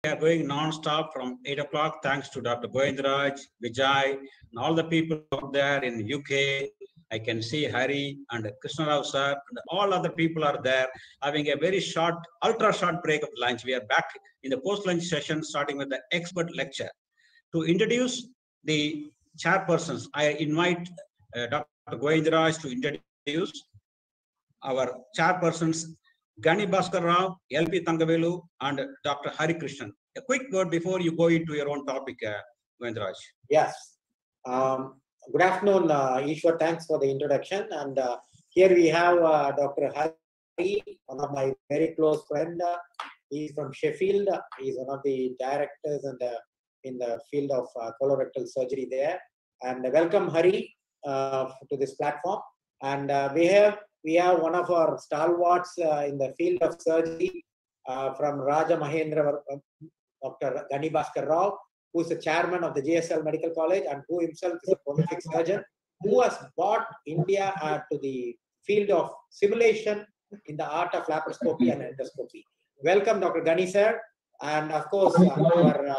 We are going non-stop from 8 o'clock, thanks to Dr. Govindraj, Vijay, and all the people out there in UK. I can see Hari and Krishna Rao sir, and all other people are there having a very short, ultra short break of lunch. We are back in the post-lunch session, starting with the expert lecture. To introduce the chairpersons, I invite Dr. Govindraj to introduce our chairpersons, Gani Bhaskar Rao, LP Tangavelu, and Dr. Hari Krishnan. A quick word before you go into your own topic, Govindraj. Yes. Good afternoon, Ishwar. Thanks for the introduction. And here we have Dr. Hari, one of my very close friend. He's from Sheffield. He's one of the directors in the field of colorectal surgery there. And welcome, Hari, to this platform. And we have one of our stalwarts in the field of surgery from Raja Mahendra, Dr. Gani Bhaskar Rao, who is the chairman of the JSL Medical College and who himself is a prolific surgeon, who has brought India to the field of simulation in the art of laparoscopy and endoscopy. Welcome, Dr. Gani sir. And of course, our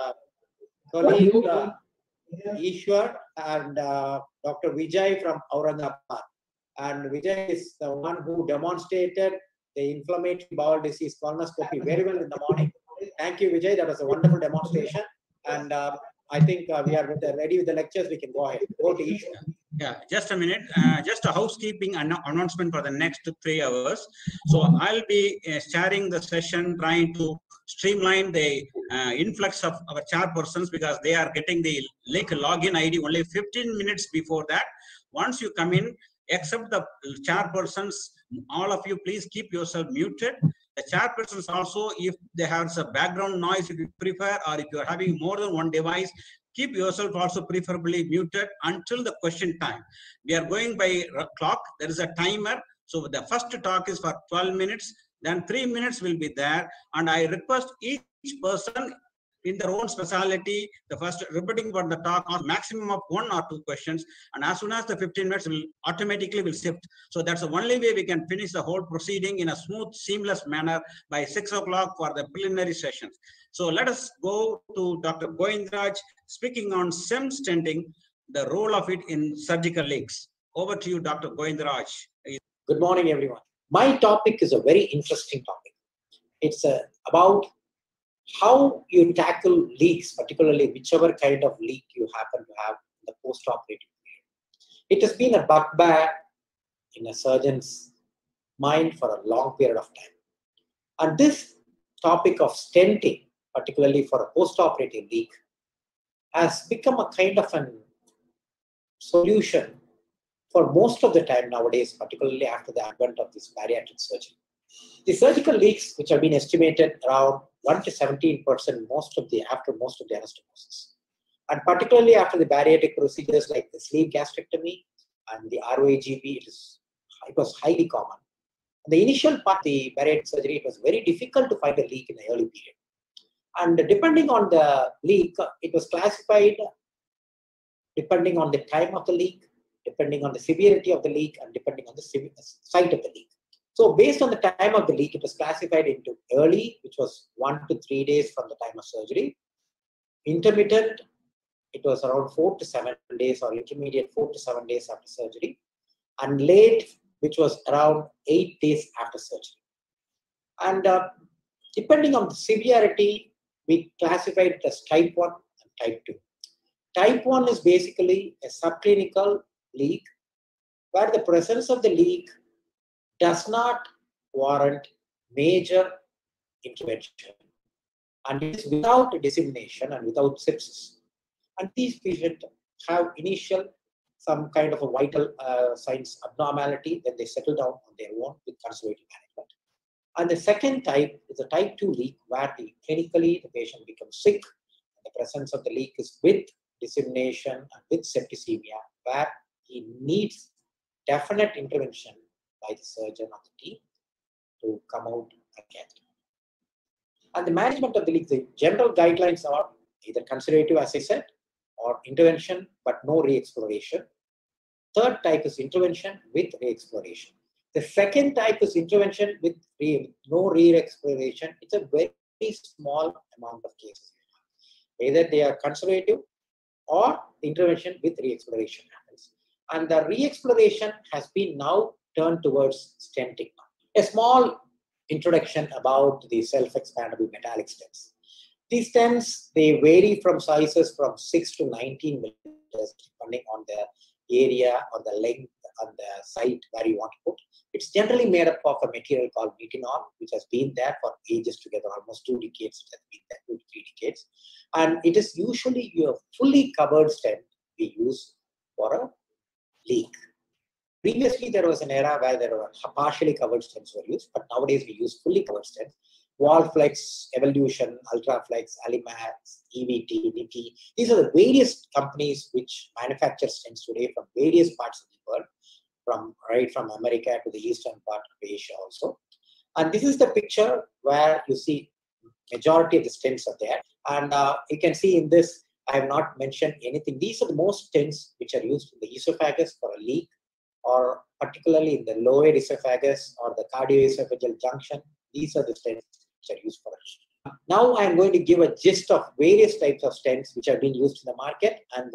colleague Ishwar and Dr. Vijay from Aurangabad. And Vijay is the one who demonstrated the inflammatory bowel disease colonoscopy very well in the morning. Thank you, Vijay. That was a wonderful demonstration. And I think we are ready with the lectures. We can go ahead. Go to Ishwar. Yeah, just a minute. Just a housekeeping announcement for the next 3 hours. So I'll be sharing the session, trying to streamline the influx of our chairpersons because they are getting the link login ID only 15 minutes before that. Once you come in, except the chairpersons, all of you please keep yourself muted. The chairpersons also, if they have some background noise, if you prefer, or if you are having more than one device, keep yourself also preferably muted until the question time. We are going by clock. There is a timer. So the first talk is for 12 minutes. Then 3 minutes will be there. And I request each person in their own specialty, the first repeating for the talk on maximum of 1 or 2 questions. And as soon as the 15 minutes will automatically will shift. So that's the only way we can finish the whole proceeding in a smooth, seamless manner by 6 o'clock for the preliminary sessions. So let us go to Dr. Govindraj speaking on SEM stenting, the role of it in surgical leaks. Over to you, Dr. Govindraj. Good morning, everyone. My topic is a very interesting topic. It's about how you tackle leaks, particularly whichever kind of leak you happen to have in the post-operative period. It has been a bugbear in a surgeon's mind for a long period of time. And this topic of stenting, particularly for a post-operative leak, has become a kind of a solution for most of the time nowadays, particularly after the advent of this bariatric surgery. The surgical leaks, which have been estimated around 1 to 17% after most of the anastomosis, and particularly after the bariatric procedures like the sleeve gastrectomy and the ROAGB, it was highly common. In the initial part of the bariatric surgery, it was very difficult to find a leak in the early period. And depending on the leak, it was classified depending on the time of the leak, depending on the severity of the leak, and depending on the site of the leak. So based on the time of the leak, it was classified into early, which was 1 to 3 days from the time of surgery. Intermittent, it was around 4 to 7 days, or intermediate 4 to 7 days after surgery. And late, which was around 8 days after surgery. And depending on the severity, we classified it as type 1 and type 2. Type 1 is basically a subclinical leak where the presence of the leak does not warrant major intervention, and it is without dissemination and without sepsis. And these patients have initial some kind of a vital signs abnormality, then they settle down on their own with conservative management. And the second type is a type 2 leak where clinically the patient becomes sick. And the presence of the leak is with dissemination and with septicemia, where he needs definite intervention by the surgeon or the team to come out again. And the management of the leak, the general guidelines are either conservative, as I said, or intervention, but no re-exploration. Third type is intervention with re-exploration. The second type is intervention with no re-exploration. It's a very very small amount of cases. Either they are conservative or intervention with re-exploration happens. And the re-exploration has been now turned towards stenting. A small introduction about the self-expandable metallic stents. These stents, they vary from sizes from 6 to 19 millimeters depending on the area or the length on the site where you want to put. It's generally made up of a material called nitinol, which has been there for ages together, almost 2 decades. It has been there 2 to 3 decades. And it is usually your fully covered stent we use for a leak. Previously, there was an era where there were partially covered stents were used, but nowadays we use fully covered stents. Wallflex, Evolution, Ultraflex, Alimax, EVT, NITI. These are the various companies which manufacture stents today from various parts of the world, right from America to the eastern part of Asia also. And this is the picture where you see majority of the stents are there. And you can see in this, I have not mentioned anything. These are the most stents which are used in the esophagus for a leak, or particularly in the lower esophagus or the cardioesophageal junction. These are the stents which are used for it. Now I am going to give a gist of various types of stents which have been used in the market and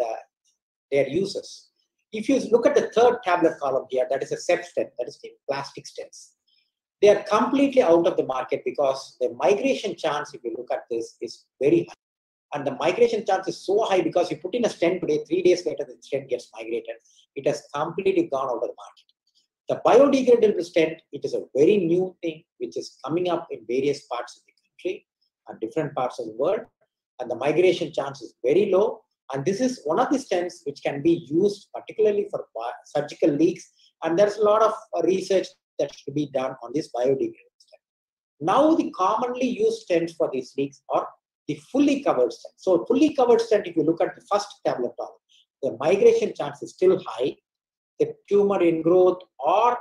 their uses. If you look at the third tabular column here, that is a SEP stent, that is the plastic stents. They are completely out of the market because the migration chance, if you look at this, is very high. And the migration chance is so high because you put in a stent today, 3 days later the stent gets migrated. It has completely gone out of the market. The biodegradable stent, it is a very new thing which is coming up in various parts of the country and different parts of the world. And the migration chance is very low. And this is one of the stents which can be used particularly for surgical leaks. And there's a lot of research that should be done on this biodegradable stent. Now the commonly used stents for these leaks are the fully covered stent. So fully covered stent, if you look at the first tabular column, the migration chance is still high. The tumor ingrowth, or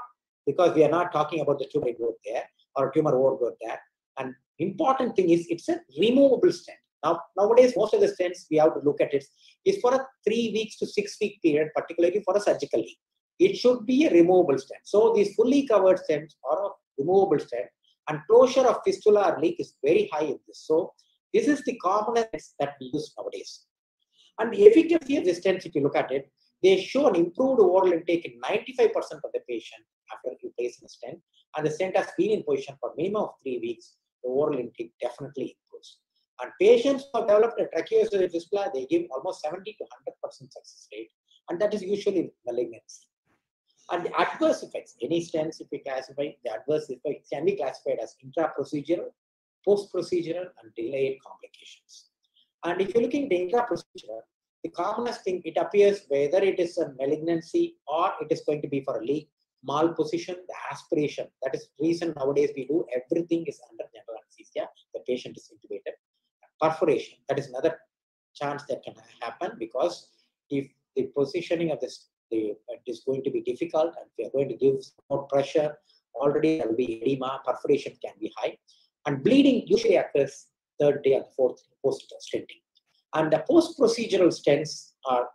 because we are not talking about the tumor ingrowth there or tumor overgrowth there. And important thing is it's a removable stent. Now, nowadays, most of the stents we have to look at it is for a 3 weeks to 6 week period, particularly for a surgical leak. It should be a removable stent. So these fully covered stents are a removable stent, and closure of fistula or leak is very high in this. So this is the commonest that we use nowadays. And the efficacy of the stents, if you look at it, they show an improved oral intake in 95% of the patient after you place a stent. And the stent has been in position for minimum of 3 weeks. The oral intake definitely improves. And patients who have developed a tracheostomy fistula, they give almost 70 to 100% success rate. And that is usually malignancy. And the adverse effects, any stents, if we classify, the adverse effects can be classified as intra-procedural, post-procedural, and delayed complications. And if you're looking at the intra-procedural, the commonest thing, it appears whether it is a malignancy or it is going to be for a leak, malposition, the aspiration. That is the reason nowadays we do everything is under general anesthesia. The patient is intubated. Perforation, that is another chance that can happen because if the positioning of this it is going to be difficult and we are going to give more pressure, already there will be edema, perforation can be high. And bleeding usually occurs 3rd day or 4th post-stenting. And the post-procedural stents are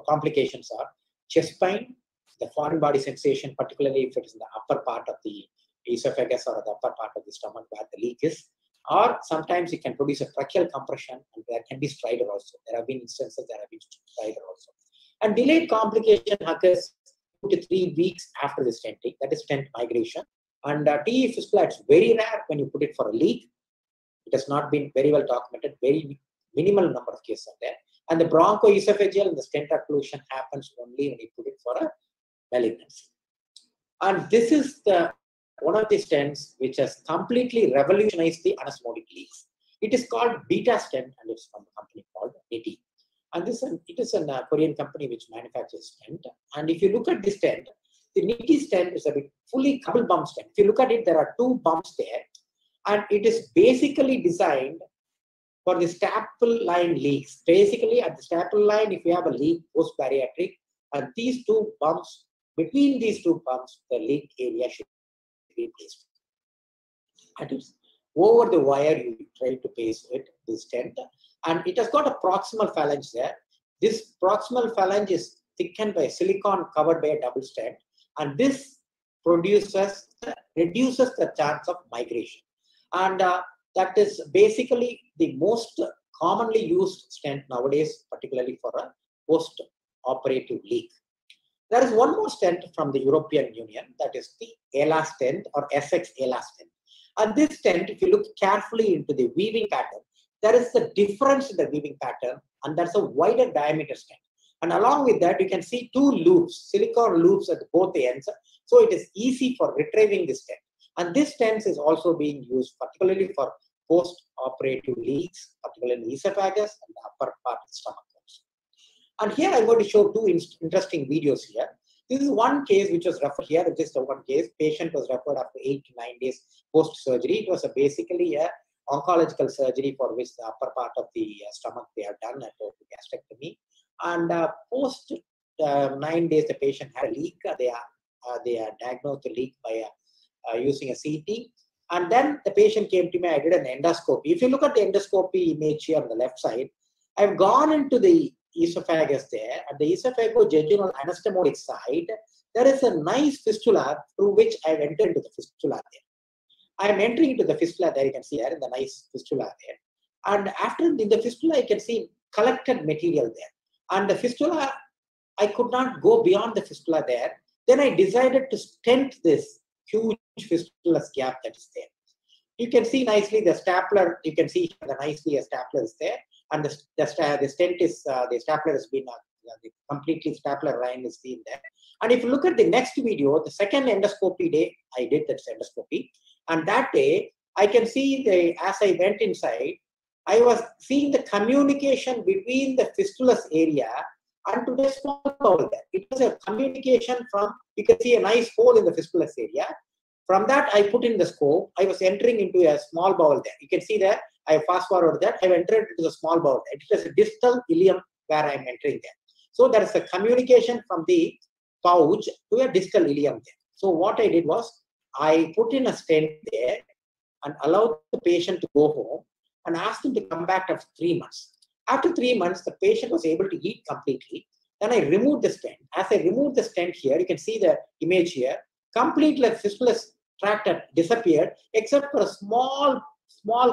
complications are chest pain, the foreign body sensation, particularly if it is in the upper part of the esophagus or the upper part of the stomach where the leak is, or sometimes it can produce a tracheal compression and there can be stridor also. There have been instances there have been stridor also. And delayed complication occurs 2 to 3 weeks after the stenting, that is stent migration. And TE fistula, it's very rare when you put it for a leak. It has not been very well documented, very minimal number of cases are there. And the bronchoesophageal and the stent occlusion happens only when you put it for a malignancy. And this is one of the stents which has completely revolutionized the anastomotic leaks. It is called beta stent and it's from a company called NITI. And it is a Korean company which manufactures stent. And if you look at this stent, the NITI stent is a fully double bump stent. If you look at it, there are 2 bumps there. And it is basically designed for the staple line leaks. Basically, at the staple line, if you have a leak post-bariatric, and these 2 bumps, between these 2 bumps, the leak area should be placed. And it's over the wire, you try to place it, this stent. And it has got a proximal phalange there. This proximal phalange is thickened by silicone covered by a double stent. And this reduces the chance of migration. And That is basically the most commonly used stent nowadays, particularly for a post-operative leak. There is one more stent from the European Union, that is the ELA stent or SX ELA stent. And this stent, if you look carefully into the weaving pattern, there is a difference in the weaving pattern, and that's a wider diameter stent. And along with that, you can see two loops, silicone loops at both ends. So it is easy for retrieving this stent. And this stent is also being used particularly for post-operative leaks, particularly in the esophagus and the upper part of the stomach. And here I'm going to show two interesting videos here. This is one case which was referred here. This is the one case. Patient was referred after 8 to 9 days post-surgery. It was basically a oncological surgery for which the upper part of the stomach they have done at gastrectomy. And post 9 days, the patient had a leak. They are diagnosed the leak by using a CT. And then the patient came to me. I did an endoscopy. If you look at the endoscopy image here on the left side, I've gone into the esophagus there. At the esophago-jejunal anastomodic side, there is a nice fistula through which I've entered into the fistula there. I am entering into the fistula there. You can see there in the nice fistula there. And after in the fistula, you can see collected material there. And the fistula, I could not go beyond the fistula there. Then I decided to stent this huge fistulous gap that is there. You can see nicely the stapler. You can see nicely a stapler is there. And the stent is, the stapler has been, the completely stapler line is seen there. And if you look at the next video, the second endoscopy day, I did that endoscopy. And that day, I can see as I went inside, I was seeing the communication between the fistulous area and to the small bowel there. It was a communication from, you can see a nice hole in the fistulous area. From that, I put in the scope. I was entering into a small bowel there. You can see there, I fast forward that. I've entered into the small bowel there. It is a distal ileum where I'm entering there. So there is a communication from the pouch to a distal ileum there. So what I did was, I put in a stent there and allowed the patient to go home and asked him to come back after 3 months. After 3 months, the patient was able to eat completely. Then I removed the stent. As I removed the stent here, you can see the image here, completely fistulous tract had disappeared, except for a small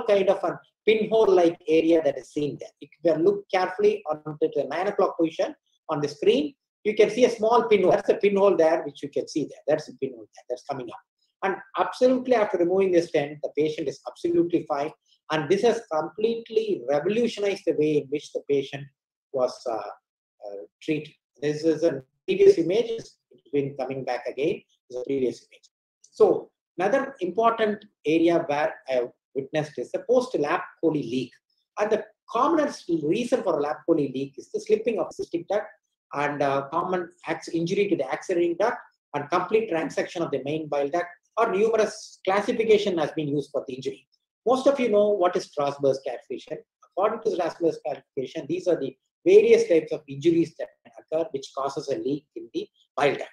kind of a pinhole-like area that is seen there. If you look carefully on the 9 o'clock position on the screen, you can see a small pinhole. That's a pinhole there, which you can see there. That's a pinhole there. That's coming up. And absolutely after removing the stent, the patient is absolutely fine. And this has completely revolutionized the way in which the patient was treated. This is a previous image. It's been coming back again. This is a previous image. So another important area where I have witnessed is the post-lap chole leak. And the commonest reason for a lap chole leak is the slipping of cystic duct and common injury to the axillary duct and complete transection of the main bile duct, or numerous classification has been used for the injury. Most of you know what is Strasbourg's classification. According to Strasbourg's classification, these are the various types of injuries that can occur which causes a leak in the bile duct.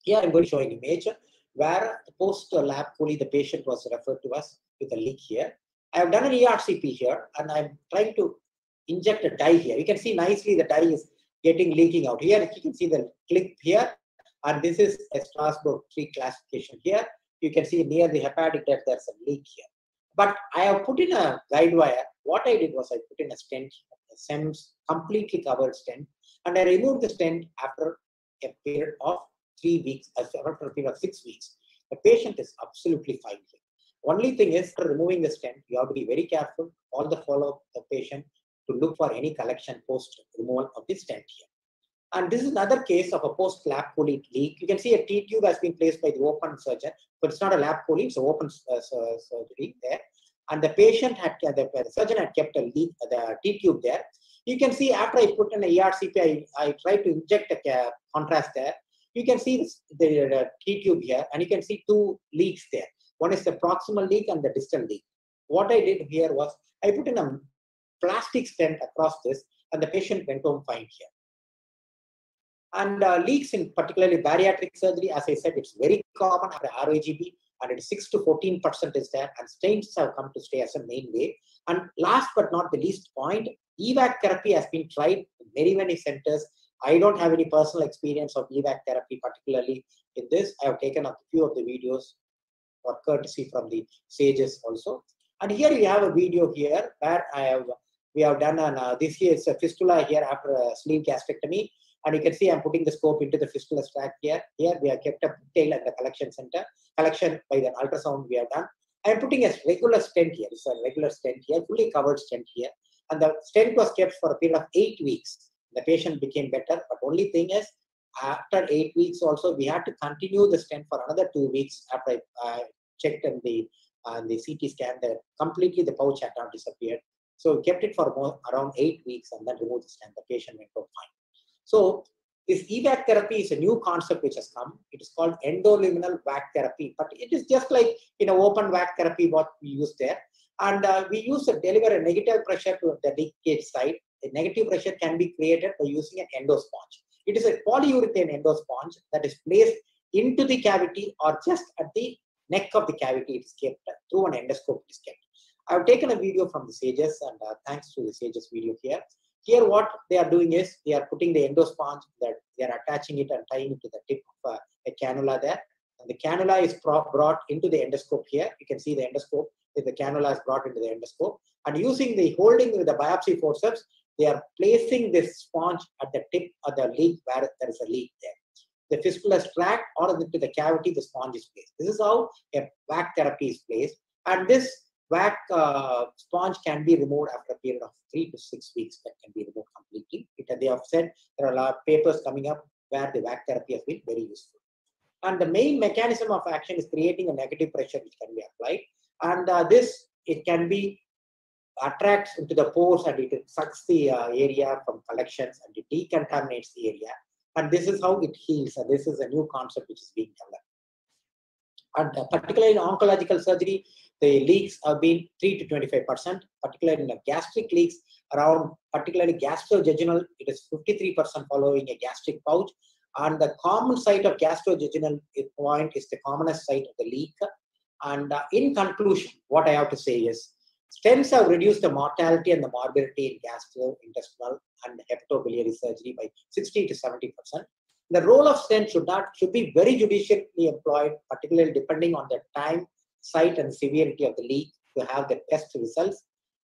Here I'm going to show an image where post-lap chole, the patient was referred to us with a leak here. I have done an ERCP here and I'm trying to inject a dye here. You can see nicely the dye is getting leaking out. Here you can see the clip here, and this is a Strasbourg 3 classification here. You can see near the hepatic duct there's a leak here. But I have put in a guide wire. What I did was I put in a stent, a SEMS completely covered stent, and I removed the stent after a period of 3 weeks, after a period of 6 weeks. The patient is absolutely fine here. Only thing is, after removing the stent, you have to be very careful, all the follow-up the patient to look for any collection post removal of the stent here. And this is another case of a post-lap chole leak. You can see a T-tube has been placed by the open surgeon, but it's not a lap chole, it's an open surgery there. And the patient had, the surgeon had kept a leak, the T-tube there. You can see after I put in a ERCP, I tried to inject a contrast there. You can see the T-tube here, and you can see 2 leaks there. One is the proximal leak and the distal leak. What I did here was, I put in a plastic stent across this, and the patient went home fine here. And leaks in particularly bariatric surgery, as I said, it's very common after RAGB, and it's 6 to 14% is there, and stents have come to stay as a main way. And last but not the least point, E-VAC therapy has been tried in many centers. I don't have any personal experience of E-VAC therapy, particularly in this. I have taken a few of the videos for courtesy from the SAGES also. And here we have a video here where we have done this here is a fistula here after a sleeve gastrectomy. And you can see I'm putting the scope into the fistula tract here. Here we have kept a tail at the collection center. Collection by the ultrasound we have done. I'm putting a regular stent here. It's a regular stent here, fully covered stent here. And the stent was kept for a period of 8 weeks. The patient became better, but only thing is, after 8 weeks also, we had to continue the stent for another 2 weeks after I checked in the CT scan that completely the pouch had not disappeared. So we kept it for around 8 weeks and then removed the stent. The patient went out fine. So this E-VAC therapy is a new concept which has come. It is called endoluminal VAC therapy, but it is just like open VAC therapy what we use there. And we use to deliver a negative pressure to the leakage side. The negative pressure can be created by using an endosponge. It is a polyurethane endosponge that is placed into the cavity or just at the neck of the cavity. It is kept through an endoscope. It is kept. I have taken a video from the SAGES, and thanks to the SAGES video here. Here what they are doing is they are putting the endosponge, that they are attaching it and tying it to the tip of a cannula there. And the cannula is brought into the endoscope here. You can see the endoscope. The cannula is brought into the endoscope. And using the holding with the biopsy forceps, they are placing this sponge at the tip of the leak where there is a leak there. The fistula is tracked or into the cavity, the sponge is placed. This is how a VAC therapy is placed. And this VAC sponge can be removed after a period of 3 to 6 weeks. That can be removed completely. They have said there are a lot of papers coming up where the VAC therapy has been very useful. And the main mechanism of action is creating a negative pressure which can be applied. And it can be attracts into the pores and it sucks the area from collections and it decontaminates the area. And this is how it heals. And this is a new concept which is being developed. And particularly in oncological surgery, the leaks have been 3 to 25%, particularly in the gastric leaks, around particularly gastrojejunal, it is 53% following a gastric pouch. And the common site of gastrojejunal point is the commonest site of the leak. And in conclusion, what I have to say is, stents have reduced the mortality and the morbidity in gastrointestinal and hepatobiliary surgery by 60 to 70%. The role of stent should be very judiciously employed, particularly depending on the time, site, and severity of the leak to have the test results.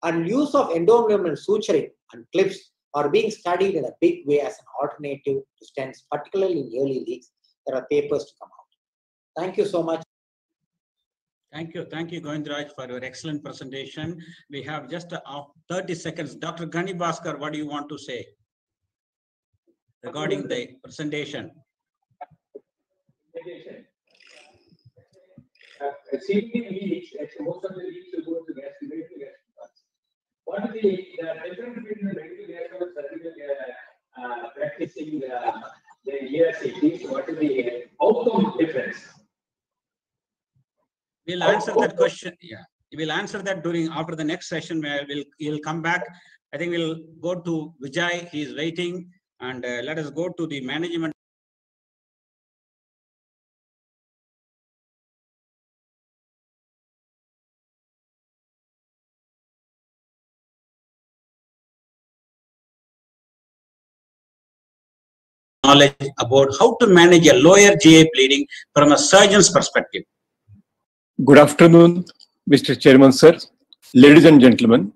And use of endoluminal suturing and clips are being studied in a big way as an alternative to stents, particularly in early leaks. There are papers to come out. Thank you so much. Thank you, Govindraj, for your excellent presentation. We have just 30 seconds. Dr. Gani Bhaskar, what do you want to say regarding the presentation? CT leaks, most of the leaks will go to gastric. What is the difference between the medical gastro surgical practicing the ERCTs? What is the outcome difference? We'll answer that question. Yeah, we'll answer that after the next session where he'll come back. I think we'll go to Vijay. He's waiting, and let us go to the management. Knowledge about how to manage a lower GI bleeding from a surgeon's perspective. Good afternoon, Mr. Chairman, sir, ladies and gentlemen.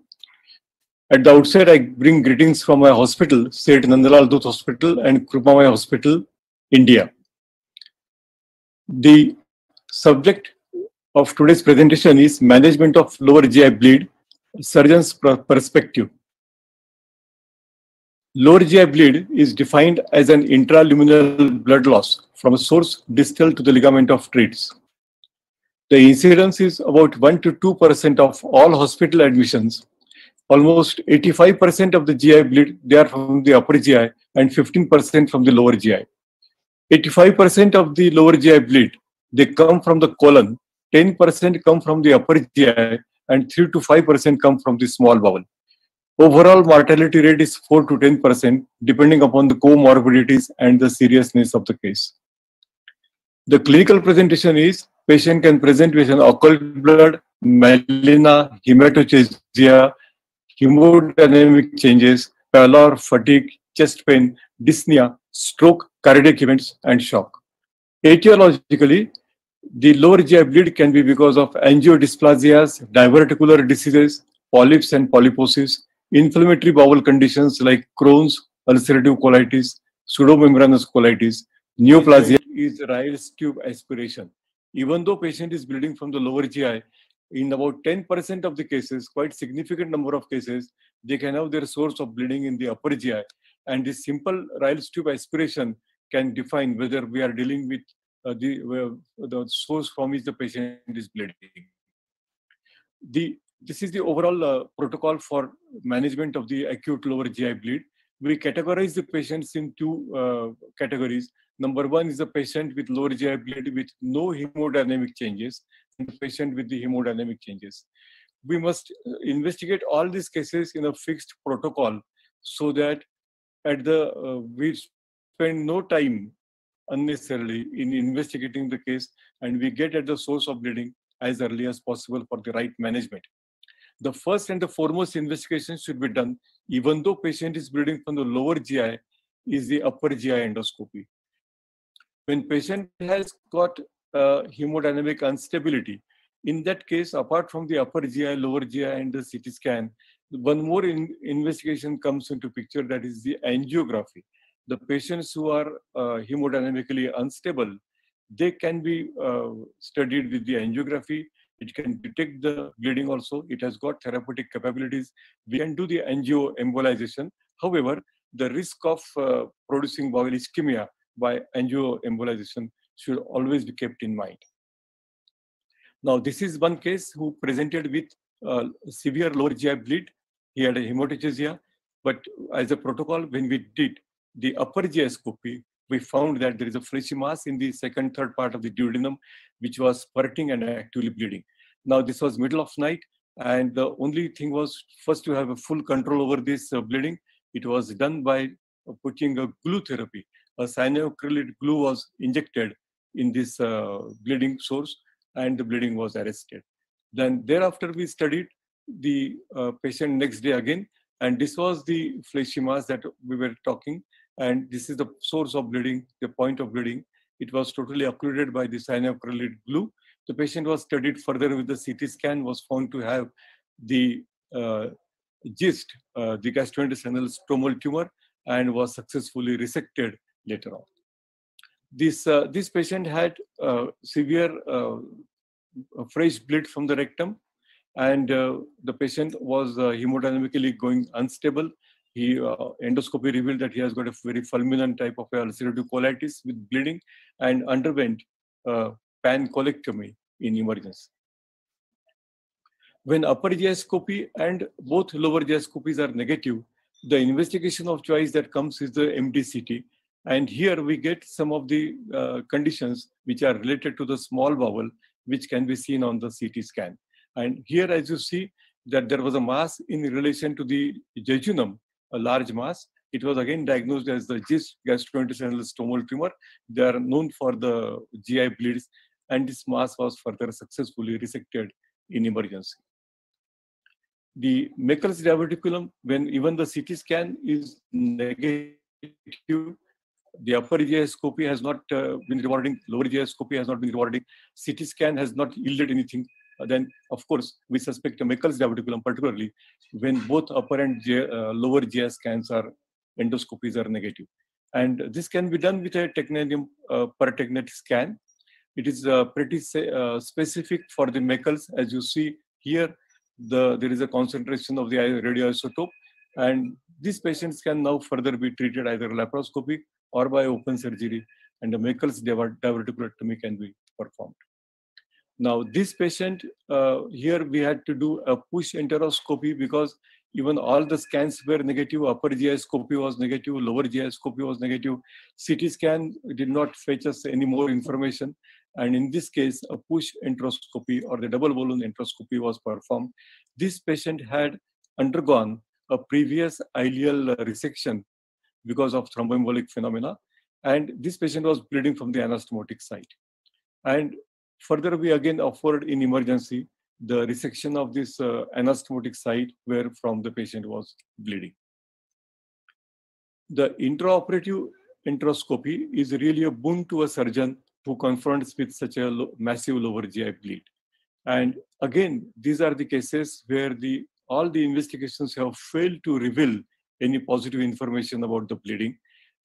At the outset, I bring greetings from my hospital, Seth Nandalal Dutt Hospital and Krupamaya Hospital, India. The subject of today's presentation is management of lower GI bleed, surgeon's perspective. Lower GI bleed is defined as an intraluminal blood loss from a source distal to the ligament of treats. The incidence is about 1 to 2% of all hospital admissions. Almost 85% of the GI bleed, they are from the upper GI and 15% from the lower GI. 85% of the lower GI bleed, they come from the colon, 10% come from the upper GI, and 3 to 5% come from the small bowel. Overall mortality rate is 4 to 10%, depending upon the comorbidities and the seriousness of the case. The clinical presentation is, patient can present with an occult blood, melena, hematochezia, hemodynamic changes, pallor, fatigue, chest pain, dyspnea, stroke, cardiac events, and shock. Etiologically, The lower GI bleed can be because of angiodysplasias, diverticular diseases, polyps and polyposis, inflammatory bowel conditions like Crohn's, ulcerative colitis, pseudomembranous colitis, neoplasia is Ryle's tube aspiration. Even though patient is bleeding from the lower GI, in about 10% of the cases, quite significant number of cases, they can have their source of bleeding in the upper GI. And this simple Ryle's tube aspiration can define whether we are dealing with the source from which the patient is bleeding. This is the overall protocol for management of the acute lower GI bleed. We categorize the patients in two categories. Number one is the patient with lower GI bleed with no hemodynamic changes, and the patient with the hemodynamic changes. We must investigate all these cases in a fixed protocol so that we spend no time unnecessarily in investigating the case, and we get at the source of bleeding as early as possible for the right management. The first and the foremost investigation should be done, even though patient is bleeding from the lower GI, is the upper GI endoscopy. When patient has got hemodynamic instability, in that case, apart from the upper GI, lower GI, and the CT scan, one more investigation comes into picture, that is the angiography. The patients who are hemodynamically unstable, they can be studied with the angiography. It can detect the bleeding also. It has got therapeutic capabilities. We can do the angioembolization. However, the risk of producing bowel ischemia by angioembolization should always be kept in mind. Now, this is one case who presented with severe lower GI bleed. He had a hematochezia, but as a protocol, when we did the upper GI scopy, we found that there is a fleshy mass in the second, third part of the duodenum, which was spurting and actively bleeding. Now, this was middle of night, and the only thing was first to have a full control over this bleeding. It was done by putting a glue therapy. A cyanoacrylate glue was injected in this bleeding source, and the bleeding was arrested. Then thereafter, we studied the patient next day again, and this was the fleshy mass that we were talking, and this is the source of bleeding, the point of bleeding. It was totally occluded by the cyanoacrylate glue. The patient was studied further with the CT scan, was found to have the GIST, the gastrointestinal stromal tumor, and was successfully resected later on. This patient had severe fresh bleed from the rectum, and the patient was hemodynamically going unstable. Endoscopy revealed that he has got a very fulminant type of ulcerative colitis with bleeding, and underwent pancolectomy in emergency. When upper GI scopy and both lower GI scopies are negative, the investigation of choice that comes is the MDCT. And here we get some of the conditions which are related to the small bowel, which can be seen on the CT scan. And here, as you see, that there was a mass in relation to the jejunum, a large mass. It was again diagnosed as the GIST, gastrointestinal stromal tumor. They are known for the GI bleeds, and this mass was further successfully resected in emergency. The Meckel's diverticulum, when even the CT scan is negative, the upper GI scopy has not been rewarding, lower GI scopy has not been rewarding, CT scan has not yielded anything, then of course we suspect a Meckel's diverticulum, particularly when both upper and lower GI scans are endoscopies are negative. And this can be done with a technetium per-technet scan. It is pretty specific for the Meckel's. As you see here, there is a concentration of the radioisotope, and these patients can now further be treated either laparoscopy or by open surgery, and the Meckel's diverticulotomy can be performed. Now, this patient, here we had to do a push enteroscopy because even all the scans were negative. Upper GI scopy was negative, lower GI scopy was negative. CT scan did not fetch us any more information. And in this case, a push enteroscopy or the double balloon enteroscopy was performed. This patient had undergone a previous ileal resection because of thromboembolic phenomena. And this patient was bleeding from the anastomotic site. And further, we again offered in emergency the resection of this anastomotic site where from the patient was bleeding. The intraoperative enteroscopy is really a boon to a surgeon who confronts with such a massive lower GI bleed. And again, these are the cases where all the investigations have failed to reveal any positive information about the bleeding.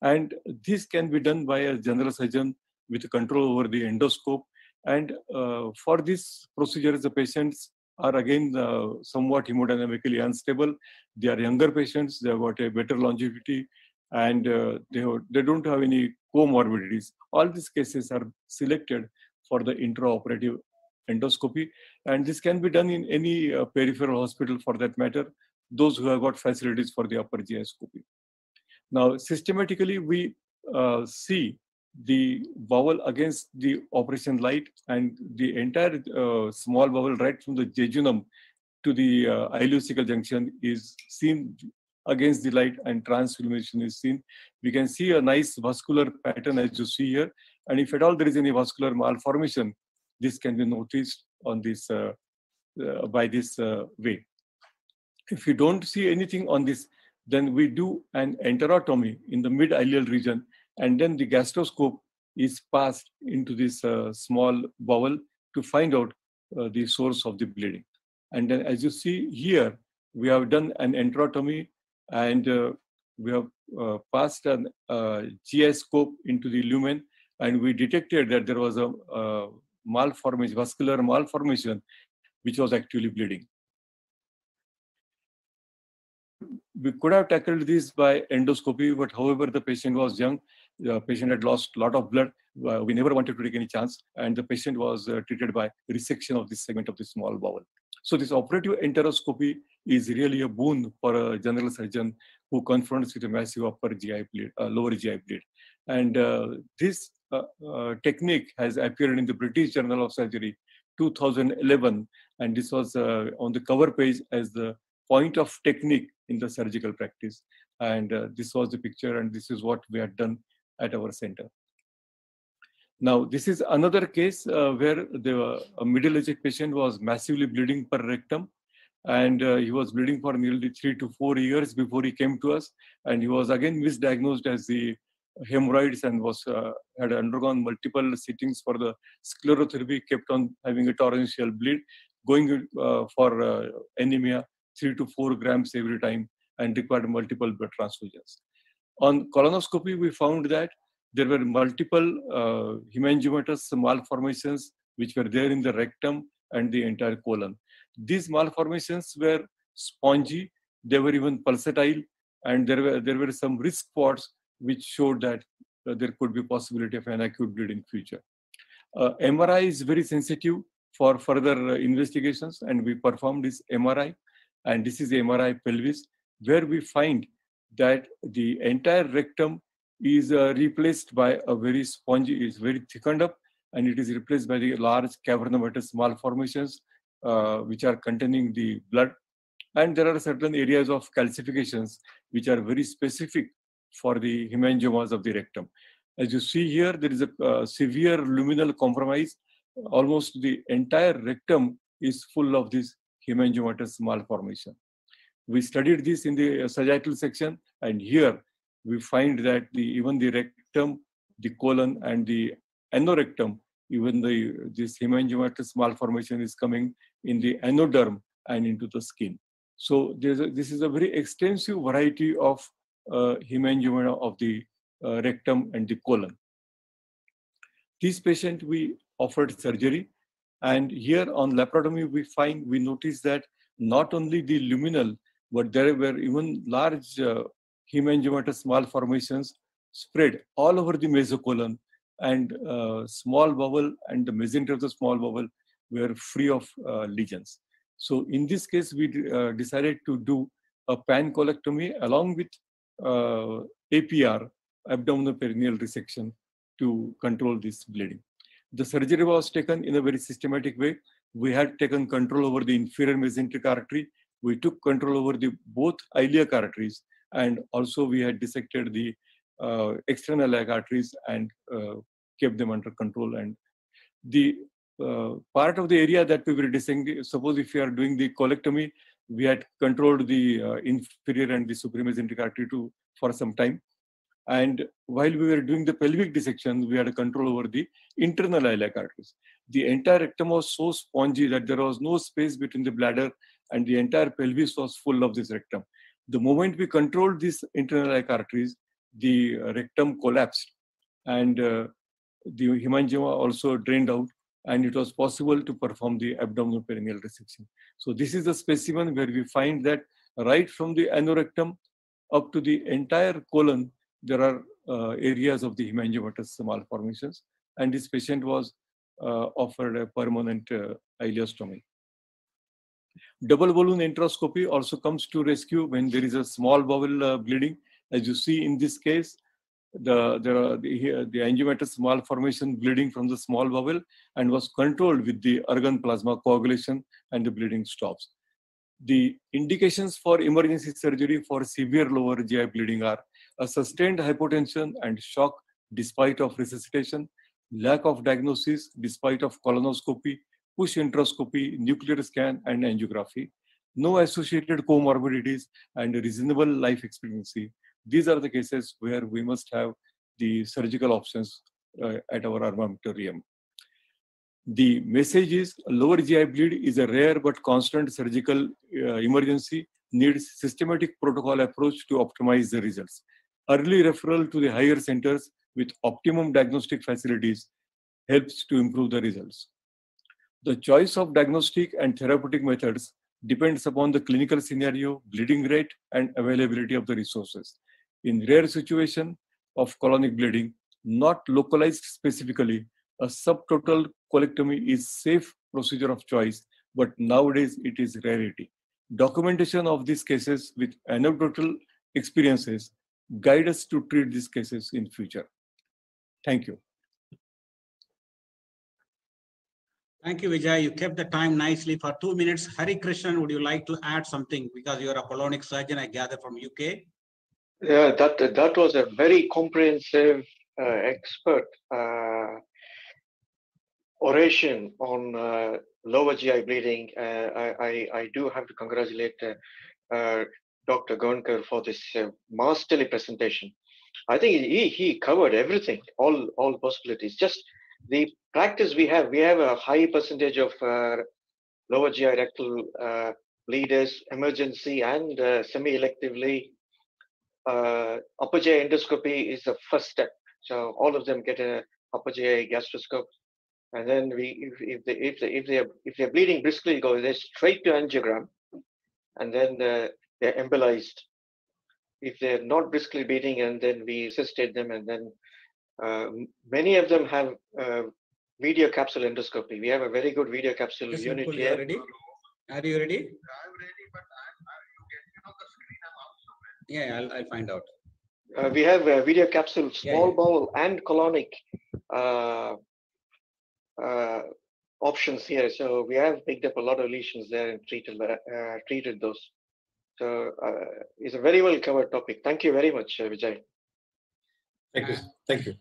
And this can be done by a general surgeon with control over the endoscope. And for this procedure, the patients are again somewhat hemodynamically unstable. They are younger patients, they have got a better longevity, and they don't have any comorbidities. All these cases are selected for the intraoperative endoscopy, and this can be done in any peripheral hospital for that matter, those who have got facilities for the upper GI scopy. Now, systematically, we see the bowel against the operation light, and the entire small bowel right from the jejunum to the ileocecal junction is seen against the light, and transfiltration is seen. We can see a nice vascular pattern as you see here, and if at all there is any vascular malformation, this can be noticed on this by this way. If you don't see anything on this, then we do an enterotomy in the mid-ileal region, and then the gastroscope is passed into this small bowel to find out the source of the bleeding. And then, as you see here, we have done an enterotomy, and we have passed an GI scope into the lumen, and we detected that there was a malformation, vascular malformation, which was actually bleeding. We could have tackled this by endoscopy, but however, the patient was young. The patient had lost a lot of blood. We never wanted to take any chance, and the patient was treated by resection of this segment of the small bowel. So this operative enteroscopy is really a boon for a general surgeon who confronts with a massive upper GI bleed, lower GI bleed. And this technique has appeared in the British Journal of Surgery 2011, and this was on the cover page as the point of technique in the surgical practice. And this was the picture, and this is what we had done at our center. Now, this is another case where a middle-aged patient was massively bleeding per rectum, and he was bleeding for nearly 3 to 4 years before he came to us, and he was again misdiagnosed as the hemorrhoids and was had undergone multiple sittings for the sclerotherapy, kept on having a torrential bleed, going for anemia 3 to 4 grams every time, and required multiple blood transfusions. On colonoscopy, we found that there were multiple hemangiomatous malformations which were there in the rectum and the entire colon. These malformations were spongy, they were even pulsatile, and there were some risk spots which showed that there could be possibility of an acute bleed in future. MRI is very sensitive for further investigations, and we performed this MRI, and this is the MRI pelvis, where we find that the entire rectum is replaced by a very spongy, is very thickened up, and it is replaced by the large cavernomatous malformations which are containing the blood. And there are certain areas of calcifications which are very specific for the hemangiomas of the rectum. As you see here, there is a severe luminal compromise. Almost the entire rectum is full of this hemangiomatous malformation. We studied this in the sagittal section, and here we find that even the rectum, the colon, and the anorectum, even this hemangiomatous malformation is coming in the anoderm and into the skin. So this is a very extensive variety of hemangioma of the rectum and the colon. This patient, we offered surgery, and here on laparotomy, we notice that not only the luminal, but there were even large hemangiomatous malformations spread all over the mesocolon, and small bowel and the mesentery of the small bowel were free of lesions. So in this case, we decided to do a pancolectomy along with APR, abdominoperineal resection, to control this bleeding. The surgery was taken in a very systematic way. We had taken control over the inferior mesenteric artery. We took control over both iliac arteries, and also we had dissected the external iliac arteries and kept them under control. And the part of the area that we were dissecting, suppose if we are doing the colectomy, we had controlled the inferior and the superior mesenteric artery for some time. And while we were doing the pelvic dissection, we had a control over the internal iliac arteries. The entire rectum was so spongy that there was no space between the bladder, and the entire pelvis was full of this rectum. The moment we controlled these internal iliac arteries, the rectum collapsed, and the hemangioma also drained out, and it was possible to perform the abdominoperineal resection. So this is a specimen where we find that right from the anorectum up to the entire colon, there are areas of the hemangiomatous malformations, and this patient was offered a permanent ileostomy. Double balloon enteroscopy also comes to rescue when there is a small bowel bleeding. As you see in this case, the angiomatous malformation bleeding from the small bowel and was controlled with the argon plasma coagulation, and the bleeding stops. The indications for emergency surgery for severe lower GI bleeding are a sustained hypotension and shock despite of resuscitation, lack of diagnosis despite of colonoscopy, push enteroscopy, nuclear scan, and angiography, no associated comorbidities, and reasonable life expectancy. These are the cases where we must have the surgical options at our armamentarium. The message is lower GI bleed is a rare but constant surgical emergency, needs systematic protocol approach to optimize the results. Early referral to the higher centers with optimum diagnostic facilities helps to improve the results. The choice of diagnostic and therapeutic methods depends upon the clinical scenario, bleeding rate, and availability of the resources. In rare situation of colonic bleeding, not localized specifically, a subtotal colectomy is safe procedure of choice, but nowadays it is rarity. Documentation of these cases with anecdotal experiences guide us to treat these cases in future. Thank you. Thank you, Vijay. You kept the time nicely for 2 minutes. Hari Krishnan, would you like to add something? Because you're a colonic surgeon, I gather, from UK. Yeah, that was a very comprehensive, expert oration on lower GI bleeding. I do have to congratulate Dr. Gonkar for this masterly presentation. I think he covered everything, all possibilities. Just the practice we have a high percentage of lower GI rectal bleeders, emergency and semi-electively. Upper GI endoscopy is the first step. So all of them get an upper GI gastroscope, and then if they're bleeding briskly, they're straight to angiogram, and then they're embolized. If they're not briskly bleeding, and then we resuscitate them, and then many of them have video capsule endoscopy. We have a very good video capsule unit here. Are you ready? I'm ready, but you know the screen I'm also. Yeah, I'll find out. We have a video capsule, small bowel and colonic options here. So we have picked up a lot of lesions there and treated those. So it's a very well covered topic. Thank you very much, Vijay. Thank you. Thank you.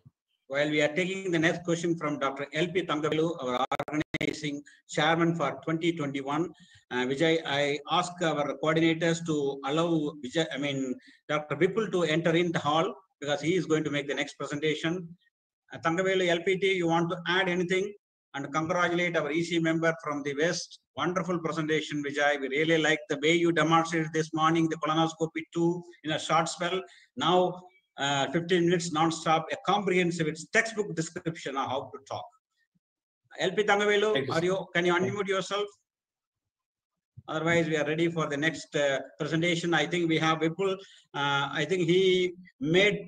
While we are taking the next question from Dr. L.P. Thangavelu, our organizing chairman for 2021. Vijay, I ask our coordinators to allow Dr. Vipul to enter in the hall because he is going to make the next presentation. Thangavelu, LPT, you want to add anything? And congratulate our EC member from the West. Wonderful presentation, Vijay. We really like the way you demonstrated this morning, the colonoscopy 2 in a short spell. Now, 15 minutes non-stop, a comprehensive, it's textbook description of how to talk. LP Thangavelu, can you unmute yourself? Otherwise, we are ready for the next presentation. I think we have Vipul. I think he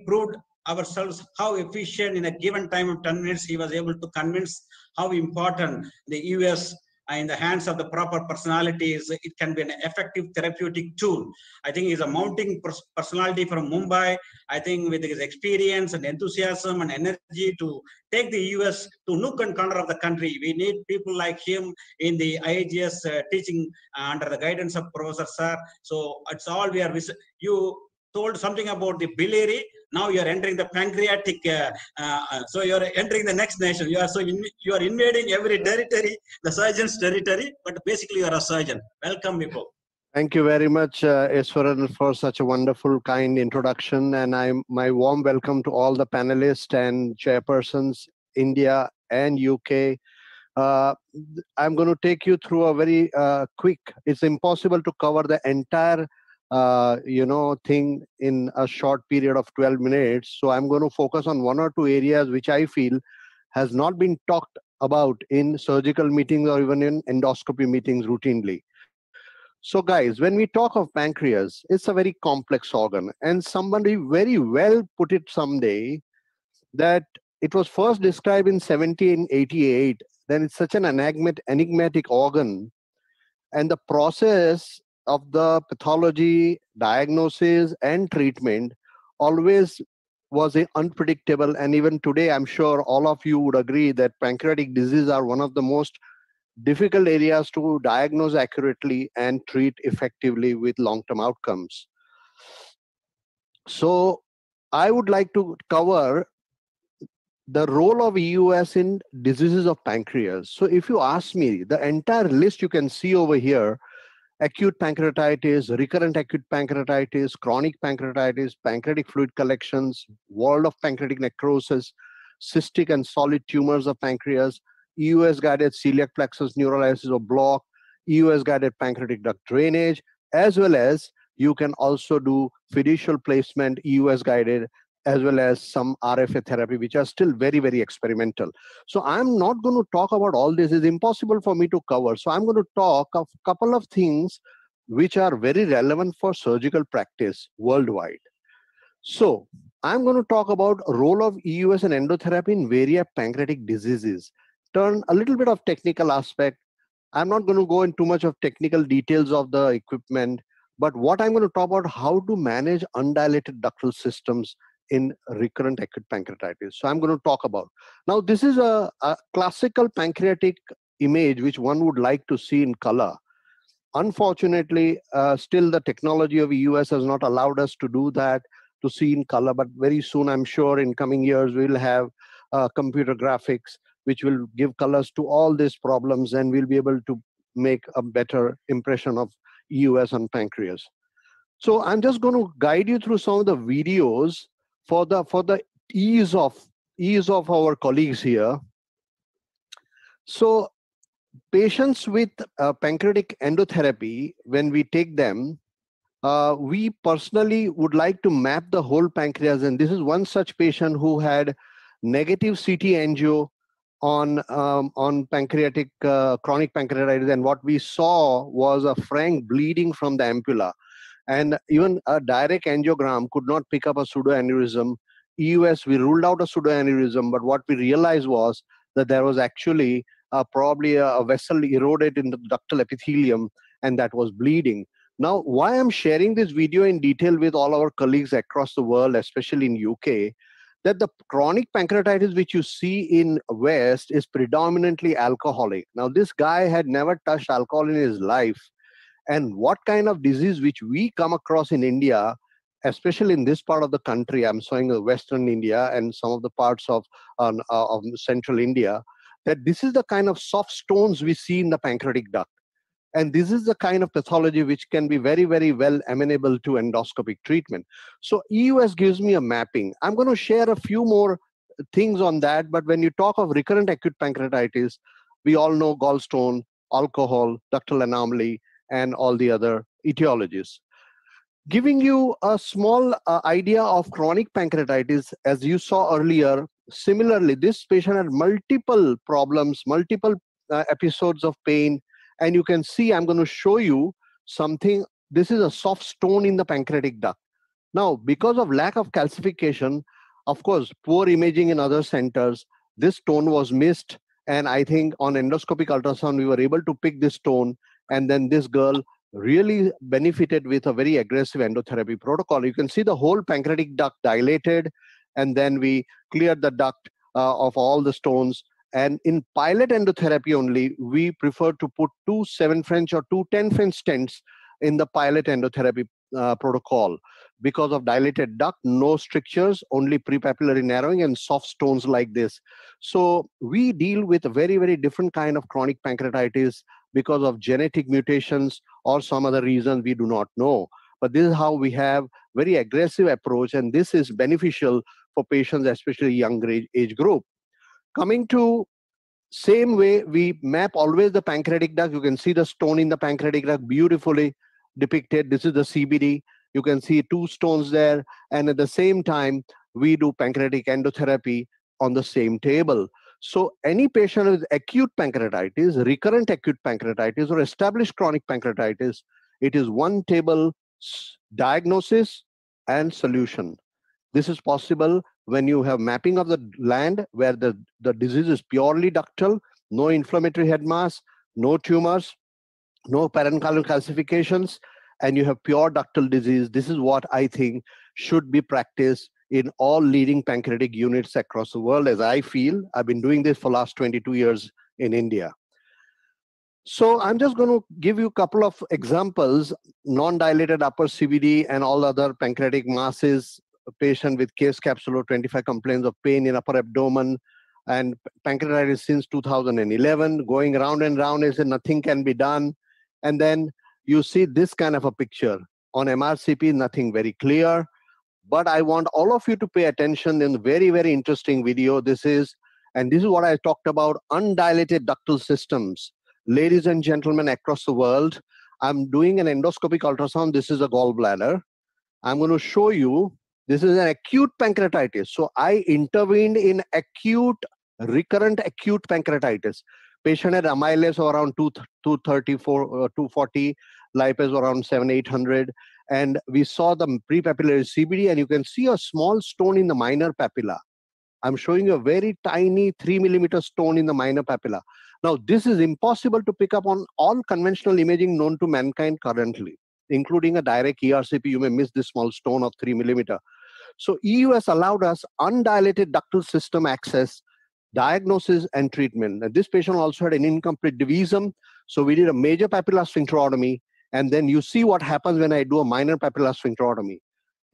proved ourselves how efficient in a given time of 10 minutes he was able to convince how important the US in the hands of the proper personalities, it can be an effective therapeutic tool. I think he's a mounting personality from Mumbai. I think with his experience and enthusiasm and energy to take the US to nook and corner of the country, we need people like him in the IAGES teaching under the guidance of Professor Sir. So it's all we are. You told something about the biliary. Now you are entering the pancreatic. So you are entering the next nation. You are invading every territory, the surgeon's territory. But basically, you are a surgeon. Welcome, people. Thank you very much, Eswaran, for such a wonderful, kind introduction. And my warm welcome to all the panelists and chairpersons, India and UK. I'm going to take you through a very quick. It's impossible to cover the entire, thing in a short period of 12 minutes. So I'm going to focus on one or two areas which I feel has not been talked about in surgical meetings or even in endoscopy meetings routinely. So guys, when we talk of pancreas, it's a very complex organ, and somebody very well put it someday that it was first described in 1788. Then it's such an enigmatic organ, and the process of the pathology, diagnosis, and treatment always was unpredictable. And even today, I'm sure all of you would agree that pancreatic disease are one of the most difficult areas to diagnose accurately and treat effectively with long-term outcomes. So I would like to cover the role of EUS in diseases of pancreas. So if you ask me, the entire list you can see over here: acute pancreatitis, recurrent acute pancreatitis, chronic pancreatitis, pancreatic fluid collections, world of pancreatic necrosis, cystic and solid tumors of pancreas, EUS-guided celiac plexus neurolysis or block, EUS-guided pancreatic duct drainage, as well as you can also do fiducial placement, EUS-guided, as well as some RFA therapy, which are still very, very experimental. So I'm not going to talk about all this. It's impossible for me to cover. So I'm going to talk of a couple of things which are very relevant for surgical practice worldwide. So I'm going to talk about role of EUS and endotherapy in various pancreatic diseases. Turn a little bit of technical aspect. I'm not going to go into too much of technical details of the equipment, but what I'm going to talk about how to manage undilated ductal systems in recurrent acute pancreatitis. So I'm going to talk about. Now, this is a classical pancreatic image which one would like to see in color. Unfortunately, still the technology of EUS has not allowed us to do that, to see in color, but very soon, I'm sure in coming years, we'll have computer graphics which will give colors to all these problems, and we'll be able to make a better impression of EUS on pancreas. So I'm just going to guide you through some of the videos for the ease of our colleagues here. So patients with pancreatic endotherapy, when we take them, we personally would like to map the whole pancreas, and this is one such patient who had negative CT angio on pancreatic chronic pancreatitis, and what we saw was a frank bleeding from the ampulla. And even a direct angiogram could not pick up a pseudoaneurysm. EUS, we ruled out a pseudoaneurysm, but what we realized was that there was actually probably a vessel eroded in the ductal epithelium, and that was bleeding. Now, why I'm sharing this video in detail with all our colleagues across the world, especially in UK, that the chronic pancreatitis which you see in West is predominantly alcoholic. Now, this guy had never touched alcohol in his life. And what kind of disease which we come across in India, especially in this part of the country, I'm showing Western India and some of the parts of Central India, that this is the kind of soft stones we see in the pancreatic duct. And this is the kind of pathology which can be very, very well amenable to endoscopic treatment. So EUS gives me a mapping. I'm going to share a few more things on that, but when you talk of recurrent acute pancreatitis, we all know gallstone, alcohol, ductal anomaly, and all the other etiologies. Giving you a small idea of chronic pancreatitis, as you saw earlier, similarly, this patient had multiple problems, multiple episodes of pain, and you can see, I'm going to show you something. This is a soft stone in the pancreatic duct. Now, because of lack of calcification, of course, poor imaging in other centers, this stone was missed, and I think on endoscopic ultrasound, we were able to pick this stone. And then this girl really benefited with a very aggressive endotherapy protocol. You can see the whole pancreatic duct dilated, and then we cleared the duct of all the stones. And in pilot endotherapy only, we prefer to put 2 7 French or 2 10 French stents in the pilot endotherapy protocol. Because of dilated duct, no strictures, only prepapillary narrowing and soft stones like this. So we deal with a very, very different kind of chronic pancreatitis because of genetic mutations or some other reason we do not know. But this is how we have very aggressive approach, and this is beneficial for patients, especially younger age group. Coming to same way, we map always the pancreatic duct. You can see the stone in the pancreatic duct beautifully depicted. This is the CBD. You can see 2 stones there. And at the same time, we do pancreatic endotherapy on the same table. So any patient with acute pancreatitis, recurrent acute pancreatitis, or established chronic pancreatitis, it is one table diagnosis and solution. This is possible when you have mapping of the gland where the disease is purely ductal, no inflammatory head mass, no tumors, no parenchymal calcifications, and you have pure ductal disease. This is what I think should be practiced in all leading pancreatic units across the world, as I feel. I've been doing this for the last 22 years in India. So I'm just going to give you a couple of examples, non-dilated upper CBD and all other pancreatic masses, a patient with case capsule 25 complaints of pain in upper abdomen and pancreatitis since 2011, going round and round and said nothing can be done. And then you see this kind of a picture. On MRCP, nothing very clear. But I want all of you to pay attention in a very, very interesting video. This is what I talked about, undilated ductal systems. Ladies and gentlemen across the world, I'm doing an endoscopic ultrasound. This is a gallbladder. I'm going to show you, this is an acute pancreatitis. So I intervened in recurrent acute pancreatitis. Patient had amylase of around 240, lipase around 700-800. And we saw the prepapillary CBD, and you can see a small stone in the minor papilla. I'm showing you a very tiny 3 millimeter stone in the minor papilla. Now, this is impossible to pick up on all conventional imaging known to mankind currently, including a direct ERCP. You may miss this small stone of 3 millimeter. So EU has allowed us undilated ductal system access, diagnosis, and treatment. Now, this patient also had an incomplete divisum. So we did a major papilla sphincterotomy. And then you see what happens when I do a minor papilla sphincterotomy.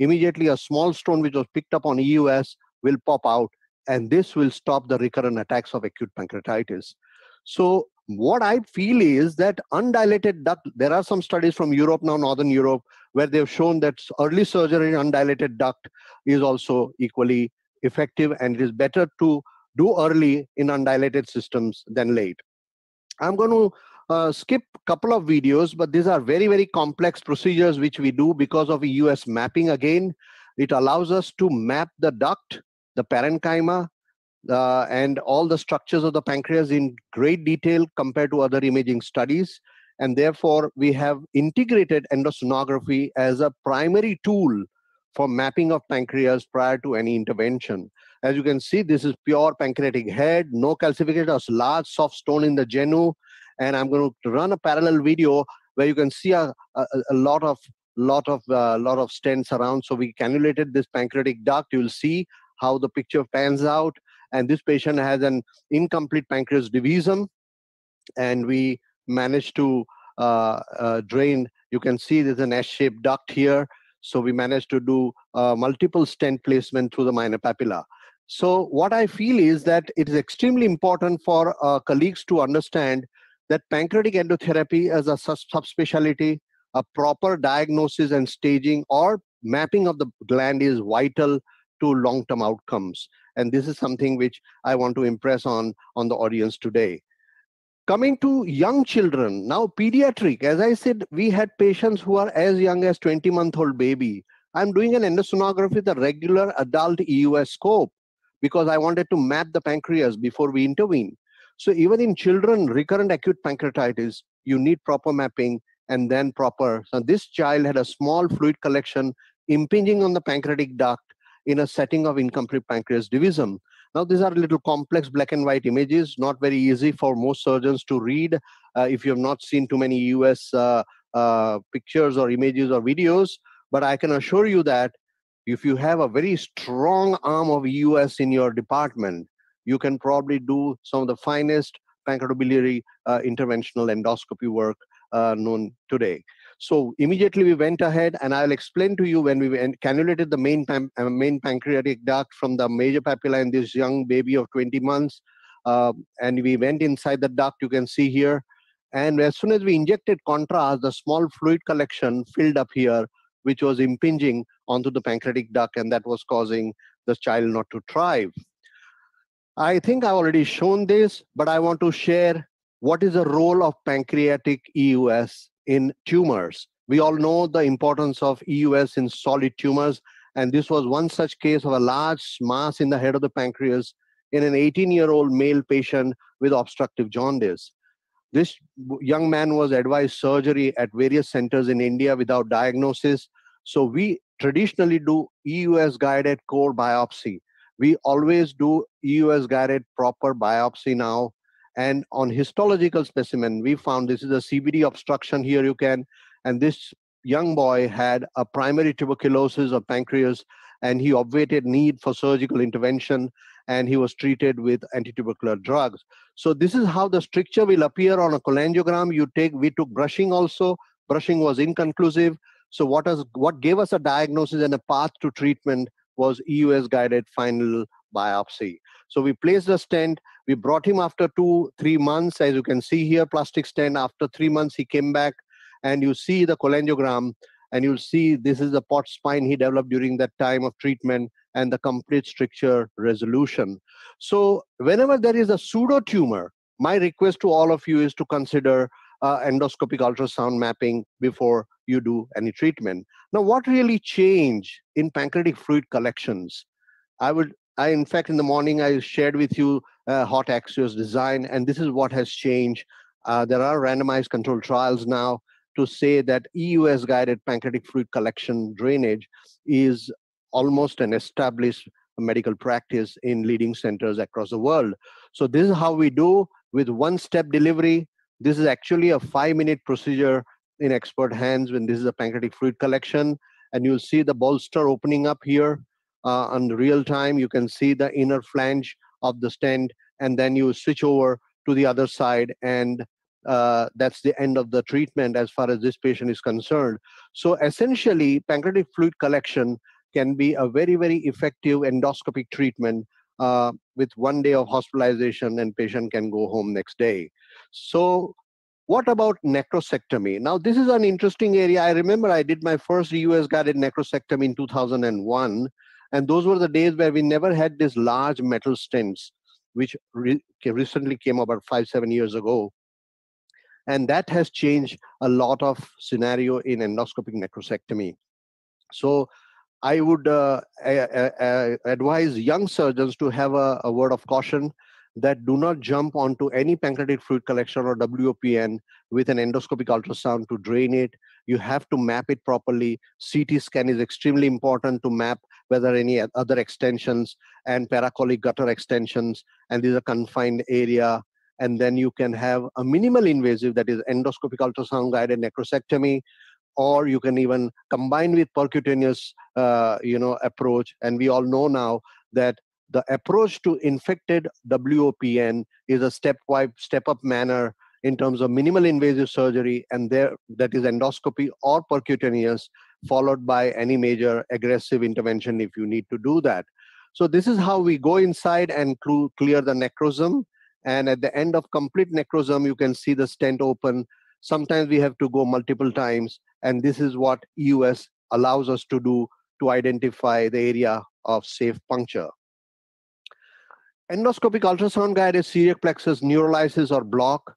Immediately, a small stone which was picked up on EUS will pop out, and this will stop the recurrent attacks of acute pancreatitis. So what I feel is that undilated duct, there are some studies from Europe now, Northern Europe, where they've shown that early surgery in undilated duct is also equally effective, and it is better to do early in undilated systems than late. I'm going to skip a couple of videos, but these are very, very complex procedures which we do because of EUS mapping. Again, it allows us to map the duct, the parenchyma, and all the structures of the pancreas in great detail compared to other imaging studies. And therefore, we have integrated endosonography as a primary tool for mapping of pancreas prior to any intervention. As you can see, this is pure pancreatic head, no calcification, a large soft stone in the genu. And I'm going to run a parallel video where you can see a lot of stents around. So we cannulated this pancreatic duct. You'll see how the picture pans out. And this patient has an incomplete pancreas divisum, and we managed to drain. You can see there's an S-shaped duct here. So we managed to do multiple stent placement through the minor papilla. So what I feel is that it is extremely important for colleagues to understand that pancreatic endotherapy as a subspecialty, a proper diagnosis and staging or mapping of the gland is vital to long-term outcomes. And this is something which I want to impress on the audience today. Coming to young children, now pediatric, as I said, we had patients who are as young as 20-month-old baby. I'm doing an endosonography with a regular adult EUS scope because I wanted to map the pancreas before we intervene. So even in children, recurrent acute pancreatitis, you need proper mapping and then proper. So this child had a small fluid collection impinging on the pancreatic duct in a setting of incomplete pancreas divisum. Now, these are little complex black and white images, not very easy for most surgeons to read if you have not seen too many US pictures or images or videos. But I can assure you that if you have a very strong arm of US in your department, you can probably do some of the finest pancreatobiliary interventional endoscopy work known today. So immediately we went ahead, and I'll explain to you when we cannulated the main pancreatic duct from the major papilla in this young baby of 20 months. And we went inside the duct, you can see here, And as soon as we injected contrast, the small fluid collection filled up here, which was impinging onto the pancreatic duct, and that was causing the child not to thrive. I think I've already shown this, but I want to share what is the role of pancreatic EUS in tumors. We all know the importance of EUS in solid tumors, and this was one such case of a large mass in the head of the pancreas in an 18-year-old male patient with obstructive jaundice. This young man was advised surgery at various centers in India without diagnosis. So we traditionally do EUS-guided core biopsy. We always do EUS-guided proper biopsy now. And on histological specimen, we found this is a CBD obstruction here you can, and this young boy had a primary tuberculosis of pancreas, and he obviated need for surgical intervention, and he was treated with antitubercular drugs. So this is how the stricture will appear on a cholangiogram. We took brushing also. Brushing was inconclusive. So what gave us a diagnosis and a path to treatment was EUS-guided final biopsy. So we placed the stent. We brought him after 2-3 months. As you can see here, plastic stent. After 3 months, he came back, and you see the cholangiogram, and you'll see this is the pot spine he developed during that time of treatment and the complete stricture resolution. So whenever there is a pseudotumor, my request to all of you is to consider endoscopic ultrasound mapping before you do any treatment. Now, what really changed in pancreatic fluid collections? In fact, in the morning, I shared with you hot Axios design, and this is what has changed. There are randomized controlled trials now to say that EUS-guided pancreatic fluid collection drainage is almost an established medical practice in leading centers across the world. So this is how we do with one-step delivery. This is actually a 5-minute procedure in expert hands when this is a pancreatic fluid collection. And you'll see the bolster opening up here on real time. You can see the inner flange of the stent, and then you switch over to the other side, and that's the end of the treatment as far as this patient is concerned. So essentially, pancreatic fluid collection can be a very, very effective endoscopic treatment with 1 day of hospitalization, and patient can go home next day. So what about necrosectomy? Now, this is an interesting area. I remember I did my first EUS-guided necrosectomy in 2001, and those were the days where we never had these large metal stents, which recently came about 5-7 years ago. And that has changed a lot of scenario in endoscopic necrosectomy. So I would advise young surgeons to have a word of caution that do not jump onto any pancreatic fluid collection or WOPN with an endoscopic ultrasound to drain it. You have to map it properly. CT scan is extremely important to map whether any other extensions and paracolic gutter extensions, and these are confined area. And then you can have a minimal invasive, that is endoscopic ultrasound guided necrosectomy, or you can even combine with percutaneous approach. And we all know now that the approach to infected WOPN is a step-up manner in terms of minimal invasive surgery, and that is endoscopy or percutaneous, followed by any major aggressive intervention if you need to do that. So this is how we go inside and clear the necrosome. And at the end of complete necrosome, you can see the stent open. Sometimes we have to go multiple times, and this is what EUS allows us to do to identify the area of safe puncture. Endoscopic ultrasound guided celiac plexus neurolysis or block.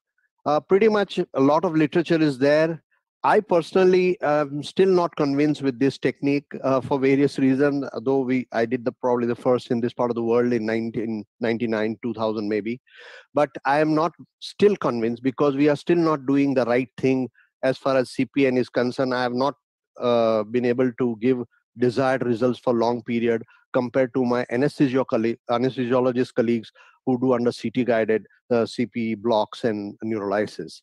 Pretty much a lot of literature is there. I personally am still not convinced with this technique for various reasons, though I did probably the first in this part of the world in 1999, 2000 maybe. But I am not still convinced because we are still not doing the right thing as far as CPN is concerned. I have not been able to give desired results for long period compared to my anesthesiologist colleagues who do under CT guided CP blocks and neurolysis.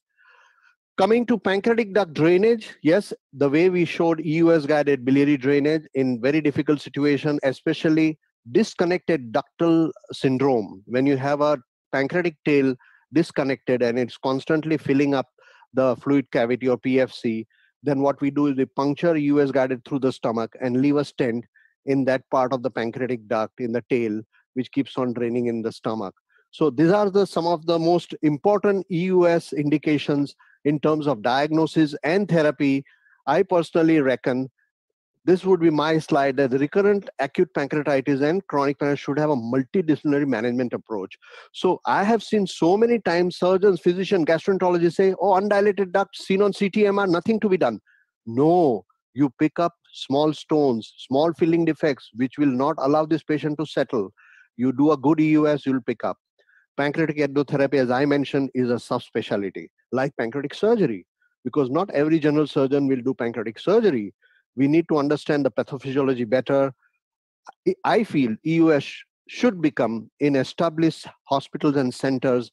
Coming to pancreatic duct drainage, yes, the way we showed EUS-guided biliary drainage in very difficult situation, especially disconnected ductal syndrome. When you have a pancreatic tail disconnected and it's constantly filling up the fluid cavity or PFC, then what we do is we puncture EUS-guided through the stomach and leave a stent in that part of the pancreatic duct in the tail, which keeps on draining in the stomach. So these are some of the most important EUS indications in terms of diagnosis and therapy. I personally reckon this would be my slide, that the recurrent acute pancreatitis and chronic pancreatitis should have a multidisciplinary management approach. So I have seen so many times surgeons, physicians, gastroenterologists say, oh, undilated duct seen on CT/MR, nothing to be done. No, you pick up small stones, small filling defects, which will not allow this patient to settle. You do a good EUS, you'll pick up. Pancreatic endotherapy, as I mentioned, is a subspecialty, like pancreatic surgery, because not every general surgeon will do pancreatic surgery. We need to understand the pathophysiology better. I feel EUS should become, in established hospitals and centers,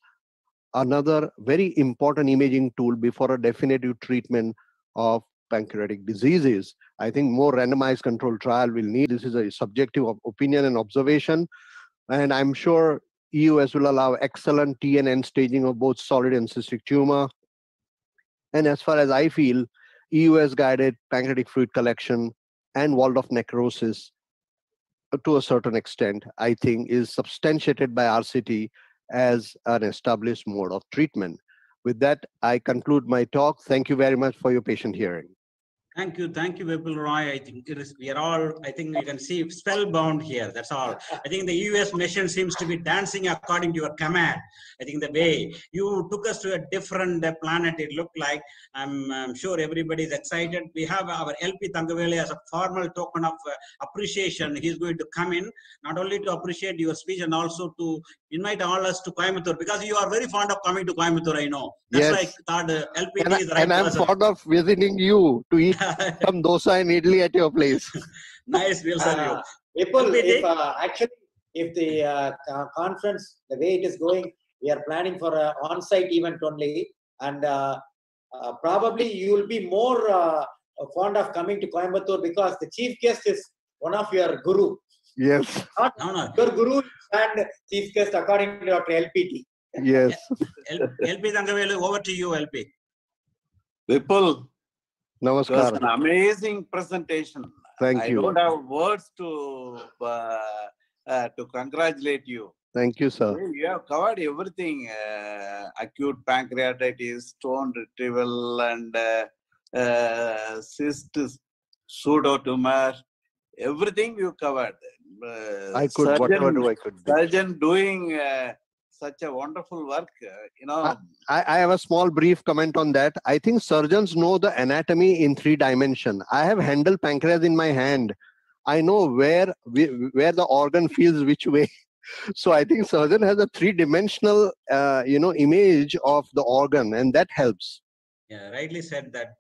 another very important imaging tool before a definitive treatment of pancreatic diseases. I think more randomized controlled trial will need. This is a subjective opinion and observation. And I'm sure EUS will allow excellent T and N staging of both solid and cystic tumor. And as far as I feel, EUS-guided pancreatic fluid collection and walled-off necrosis, to a certain extent, I think is substantiated by RCT as an established mode of treatment. With that, I conclude my talk. Thank you very much for your patient hearing. Thank you, Vipul Roy. I think we are all, I think you can see spellbound here. That's all. I think the US mission seems to be dancing according to your command. I think the way you took us to a different planet, it looked like. I'm sure everybody is excited. We have our LP Thangavele as a formal token of appreciation. He's going to come in, not only to appreciate your speech and also to invite all us to Coimbatore, because you are very fond of coming to Coimbatore, I know. That's why I thought LPT is the right person. And I'm fond of visiting you to eat some dosa and idli at your place. Nice, we'll serve you. Vipul, if the conference, the way it is going, we are planning for an on-site event only, and probably you will be more fond of coming to Coimbatore because the chief guest is one of your guru. Yes. No. Your guru and chief guest according to Dr. LPT. Yes. LP Thangavelu, over to you, LP. Vipul, Namaskar. it was an amazing presentation. Thank you. I don't have words to congratulate you. Thank you, sir. You have covered everything: acute pancreatitis, stone retrieval, and cyst, pseudotumor. Everything you covered. I could, whatever I could do. Surgeon doing such a wonderful work, you know. I have a small brief comment on that. I think surgeons know the anatomy in 3 dimensions. I have handled pancreas in my hand. I know where the organ feels which way. So I think surgeon has a 3-dimensional, image of the organ, and that helps. Yeah, rightly said that,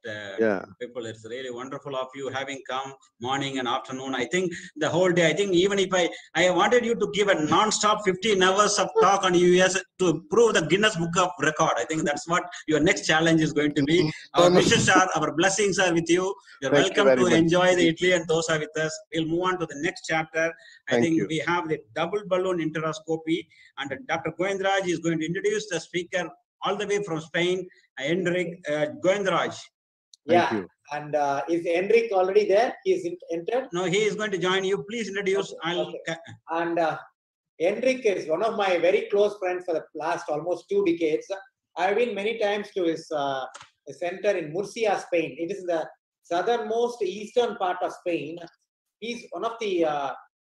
people. It's really wonderful of you having come morning and afternoon. I think the whole day, I think even if I wanted you to give a non-stop 15 hours of talk on US to prove the Guinness Book of Record. I think that's what your next challenge is going to be. Our wishes are, our blessings are with you. You're welcome to enjoy the idli and dosa with us. We'll move on to the next chapter. I think we have the double balloon enteroscopy, and Dr. Goendraj is going to introduce the speaker all the way from Spain, Enric Goendraj. Yeah, and is Enric already there? He's entered? No, he is going to join you. Please introduce. Okay. And Enric is one of my very close friends for the last almost 2 decades. I've been many times to his center in Murcia, Spain. It is in the southernmost eastern part of Spain. He's one of the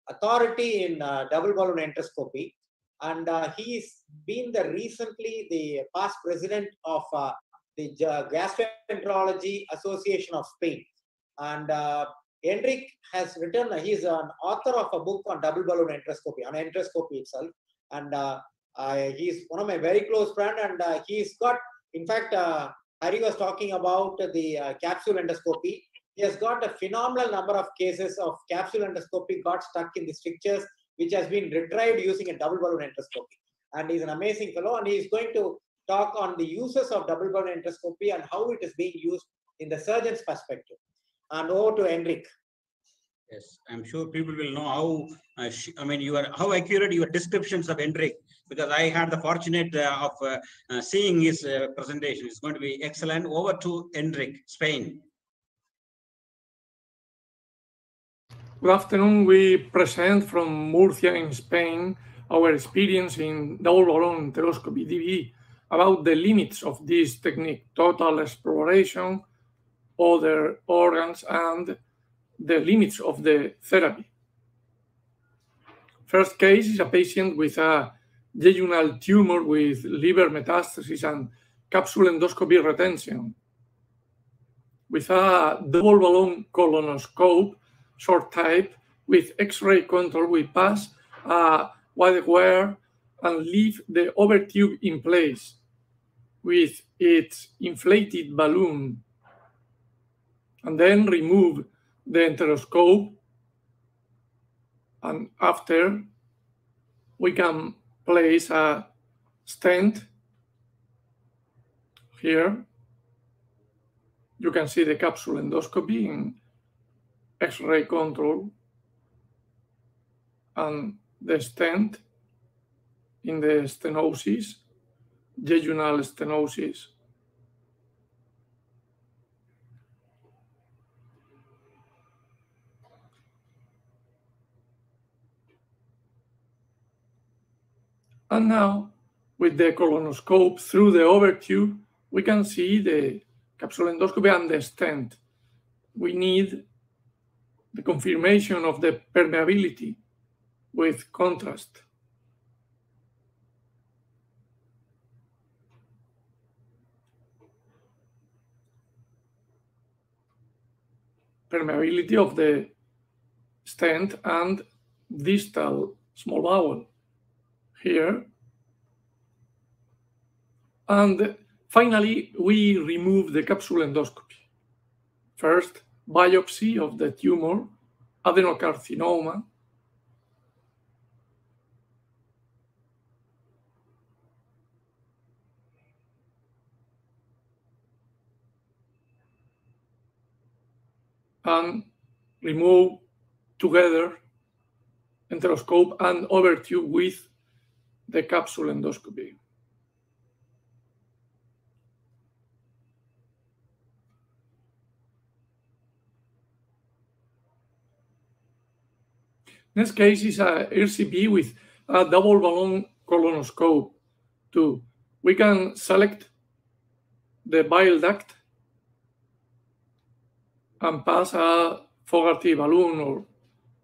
authority in double balloon endoscopy. And he's been recently the past president of the Gastrointestinal Association of Spain. And Enric has written, he's an author of a book on double balloon endoscopy, on endoscopy itself. And he's one of my very close friends. And he's got, in fact, Hari was talking about the capsule endoscopy. He has got a phenomenal number of cases of capsule endoscopy got stuck in the strictures, which has been retrieved using a double balloon endoscopy. And he's an amazing fellow, and he's going to talk on the uses of double balloon endoscopy and how it is being used in the surgeon's perspective. And over to Enric. Yes, I'm sure people will know how, how accurate your descriptions of Enric, because I had the fortunate of seeing his presentation. It's going to be excellent. Over to Enric, Spain. Good afternoon. We present from Murcia in Spain our experience in double balloon enteroscopy DBE about the limits of this technique, total exploration, other organs, and the limits of the therapy. First case is a patient with a jejunal tumor with liver metastasis and capsule endoscopy retention. With a double balloon colonoscope, short type, with X-ray control, we pass a wide wire and leave the overtube in place with its inflated balloon, and then remove the enteroscope, and after we can place a stent here. You can see the capsule endoscopy in X-ray control and the stent in the stenosis, jejunal stenosis. And now, with the colonoscope through the overtube, we can see the capsule endoscopy and the stent. We need the confirmation of the permeability with contrast. Permeability of the stent and distal small bowel here. And finally, we remove the capsule endoscopy. First, biopsy of the tumor, adenocarcinoma. And remove together enteroscope and overtube with the capsule endoscopy. Next case is a RCP with a double balloon colonoscope too. We can select the bile duct and pass a Fogarty balloon or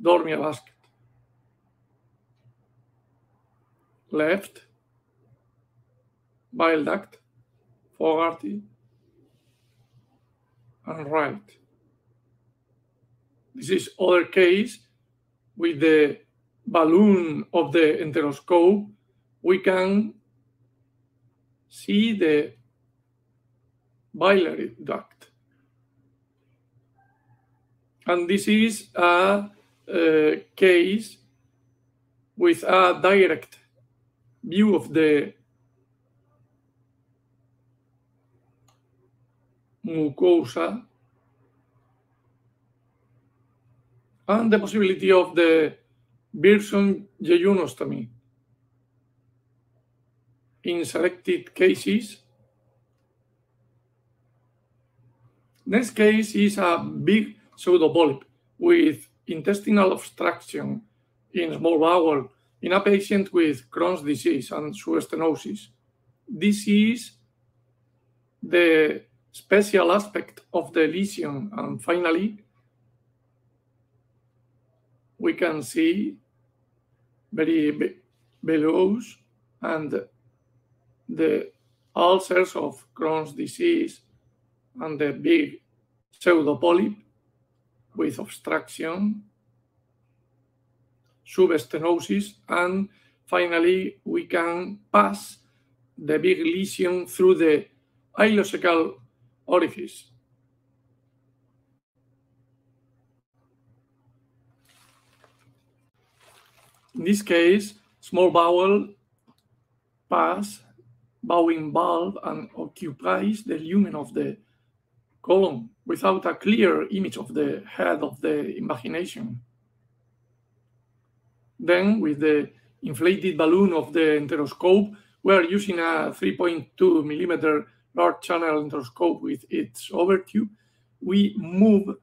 Dormia basket. Left, bile duct, Fogarty, and right. This is other case with the balloon of the enteroscope. We can see the biliary duct. And this is a case with a direct view of the mucosa and the possibility of the Beerson jejunostomy. In selected cases, next case is a big pseudopolyp with intestinal obstruction in small bowel in a patient with Crohn's disease and stenosis. This is the special aspect of the lesion. And finally, we can see very villous and the ulcers of Crohn's disease and the big pseudopolyp with obstruction, substenosis, and finally we can pass the big lesion through the ileocecal orifice. In this case, small bowel pass bowing valve and occupies the lumen of the colon without a clear image of the head of the invagination. Then, with the inflated balloon of the enteroscope, we are using a 3.2 millimeter large channel enteroscope with its overtube. We move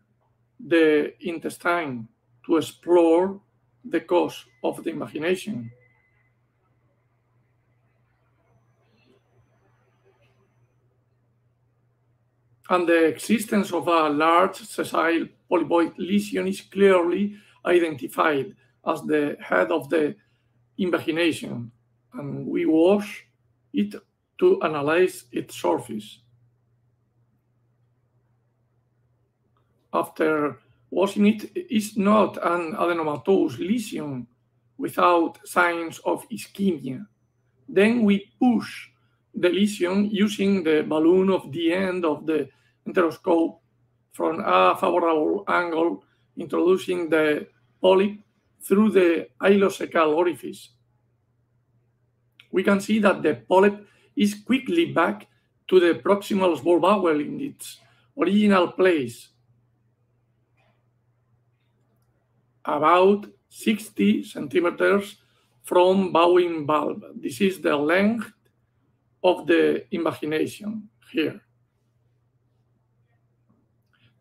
the intestine to explore the cause of the invagination. and the existence of a large sessile polypoid lesion is clearly identified as the head of the invagination, and we wash it to analyze its surface. After washing it, is not an adenomatous lesion without signs of ischemia. Then we push the lesion using the balloon of the end of the enteroscope from a favorable angle, introducing the polyp through the ileocecal orifice. We can see that the polyp is quickly back to the proximal small bowel in its original place, about 60 centimeters from bowing valve. This is the length of the invagination here.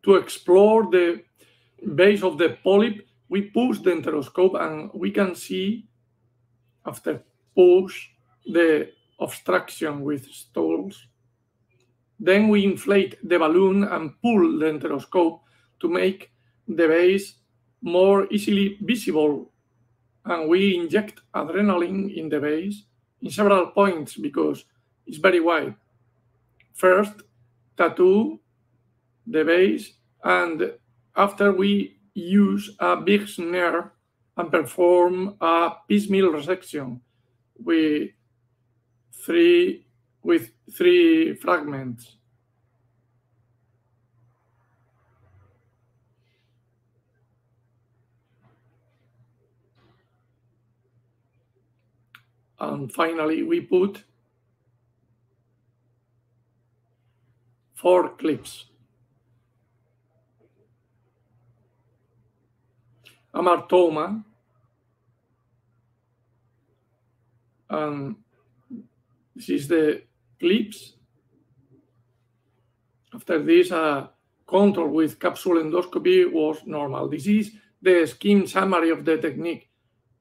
To explore the base of the polyp, we push the enteroscope and we can see, after push, the obstruction with stools. Then we inflate the balloon and pull the enteroscope to make the base more easily visible, and we inject adrenaline in the base in several points because it's very wide. First, tattoo the base, and after we use a big snare and perform a piecemeal resection with three fragments. And finally, we put 4 clips. Amartoma, and this is the clips. After this, control with capsule endoscopy was normal. This is the scheme summary of the technique.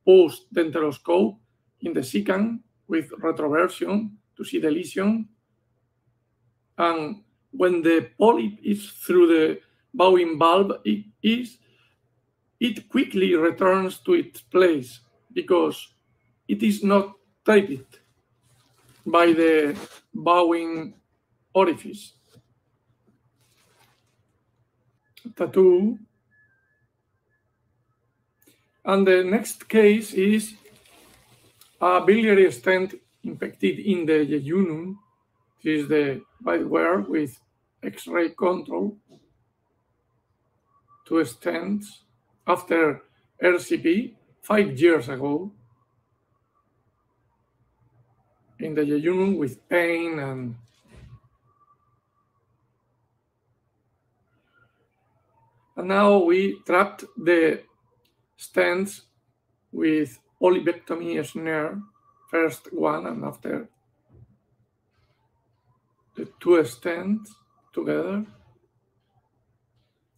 Post the enteroscope in the secant with retroversion to see the lesion. And when the polyp is through the bowing valve, it quickly returns to its place because it is not taped by the bowing orifice. Tattoo. And the next case is a biliary stent infected in the jejunum. This is the right wear with X-ray control. 2 stents after RCP 5 years ago in the jejunum with pain and now we trapped the stents with polypectomy snare, first one and after the 2 stents together,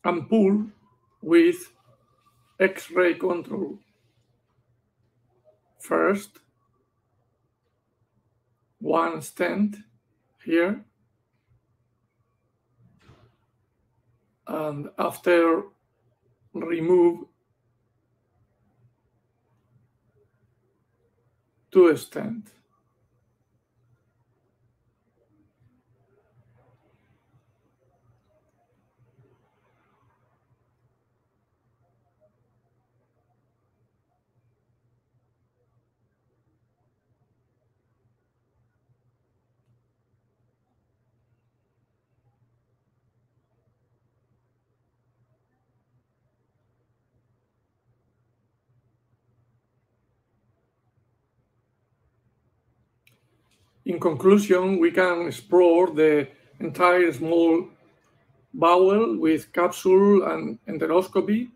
and pull with X-ray control. First, 1 stent here, and after remove 2 stents. In conclusion, we can explore the entire small bowel with capsule and enteroscopy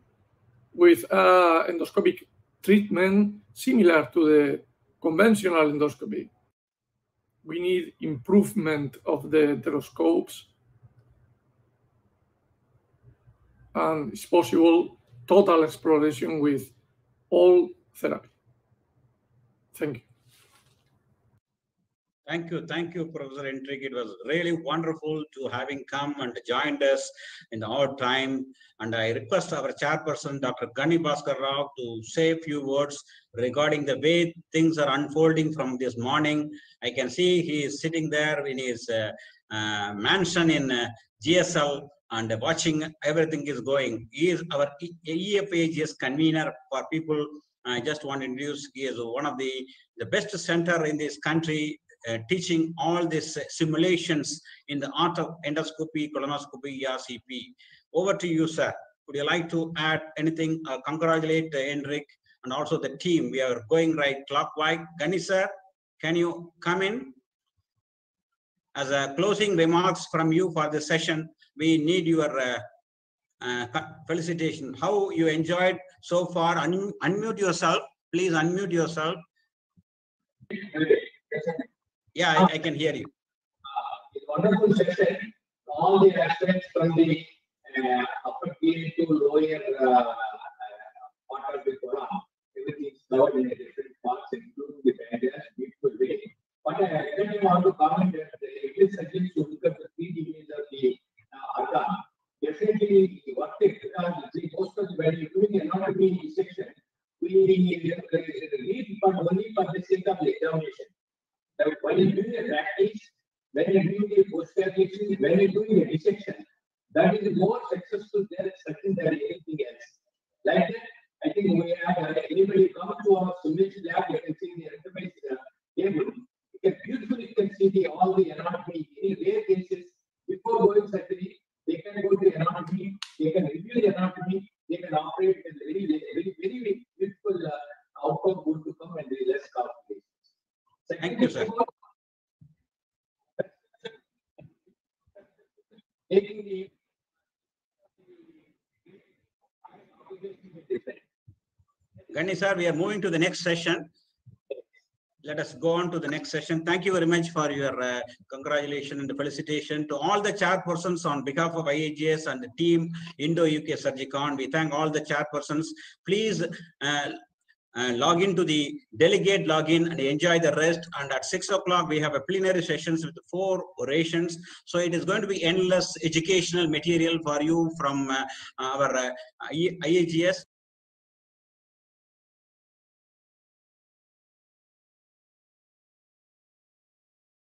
with endoscopic treatment similar to the conventional endoscopy. We need improvement of the enteroscopes, and it's possible total exploration with all therapy. Thank you. Thank you, Professor Enric. It was really wonderful to having come and joined us in the odd time. And I request our chairperson, Dr. Gani Bhaskar Rao, to say a few words regarding the way things are unfolding from this morning. I can see he is sitting there in his mansion in GSL and watching everything is going. He is our EFAGS convener for people. I just want to introduce, he is one of the best center in this country, teaching all these simulations in the art of endoscopy, colonoscopy, ERCP. Over to you, sir. Would you like to add anything? Congratulate Enric and also the team. We are going right clockwise. Gani, sir, can you come in? As a closing remarks from you for the session, we need your felicitation. How you enjoyed so far? Unmute yourself. Please unmute yourself. Yeah, I can hear you. It's a wonderful session. All the aspects from the upper tier to lower part of the column, everything is covered in a different parts, including the pancreas, beautiful way. But I really want to comment that it is surgeons who look at the 3D image of the organ. Definitely, what it is, most of when you're doing anatomy dissection, we read but only for the sake of the examination. That when you're doing a practice, when you're doing a post-graduation, when you're doing a dissection, that is more successful there than anything else. Like that, I think we have anybody come to our simulation lab, you can see the enterprise table. You can beautifully see all the anatomy. In rare cases, before going surgery, they can go to anatomy, they can review the anatomy, they can operate with very beautiful outcome going to come and very less complications. Thank you, sir. Gani, sir, we are moving to the next session. Let us go on to the next session. Thank you very much for your congratulations and felicitation to all the chairpersons on behalf of IAGES and the team INDO-UK Surgicon. We thank all the chairpersons. Please log into the delegate login and enjoy the rest. And at 6 o'clock, we have a plenary sessions with 4 orations. So it is going to be endless educational material for you from our IAGES.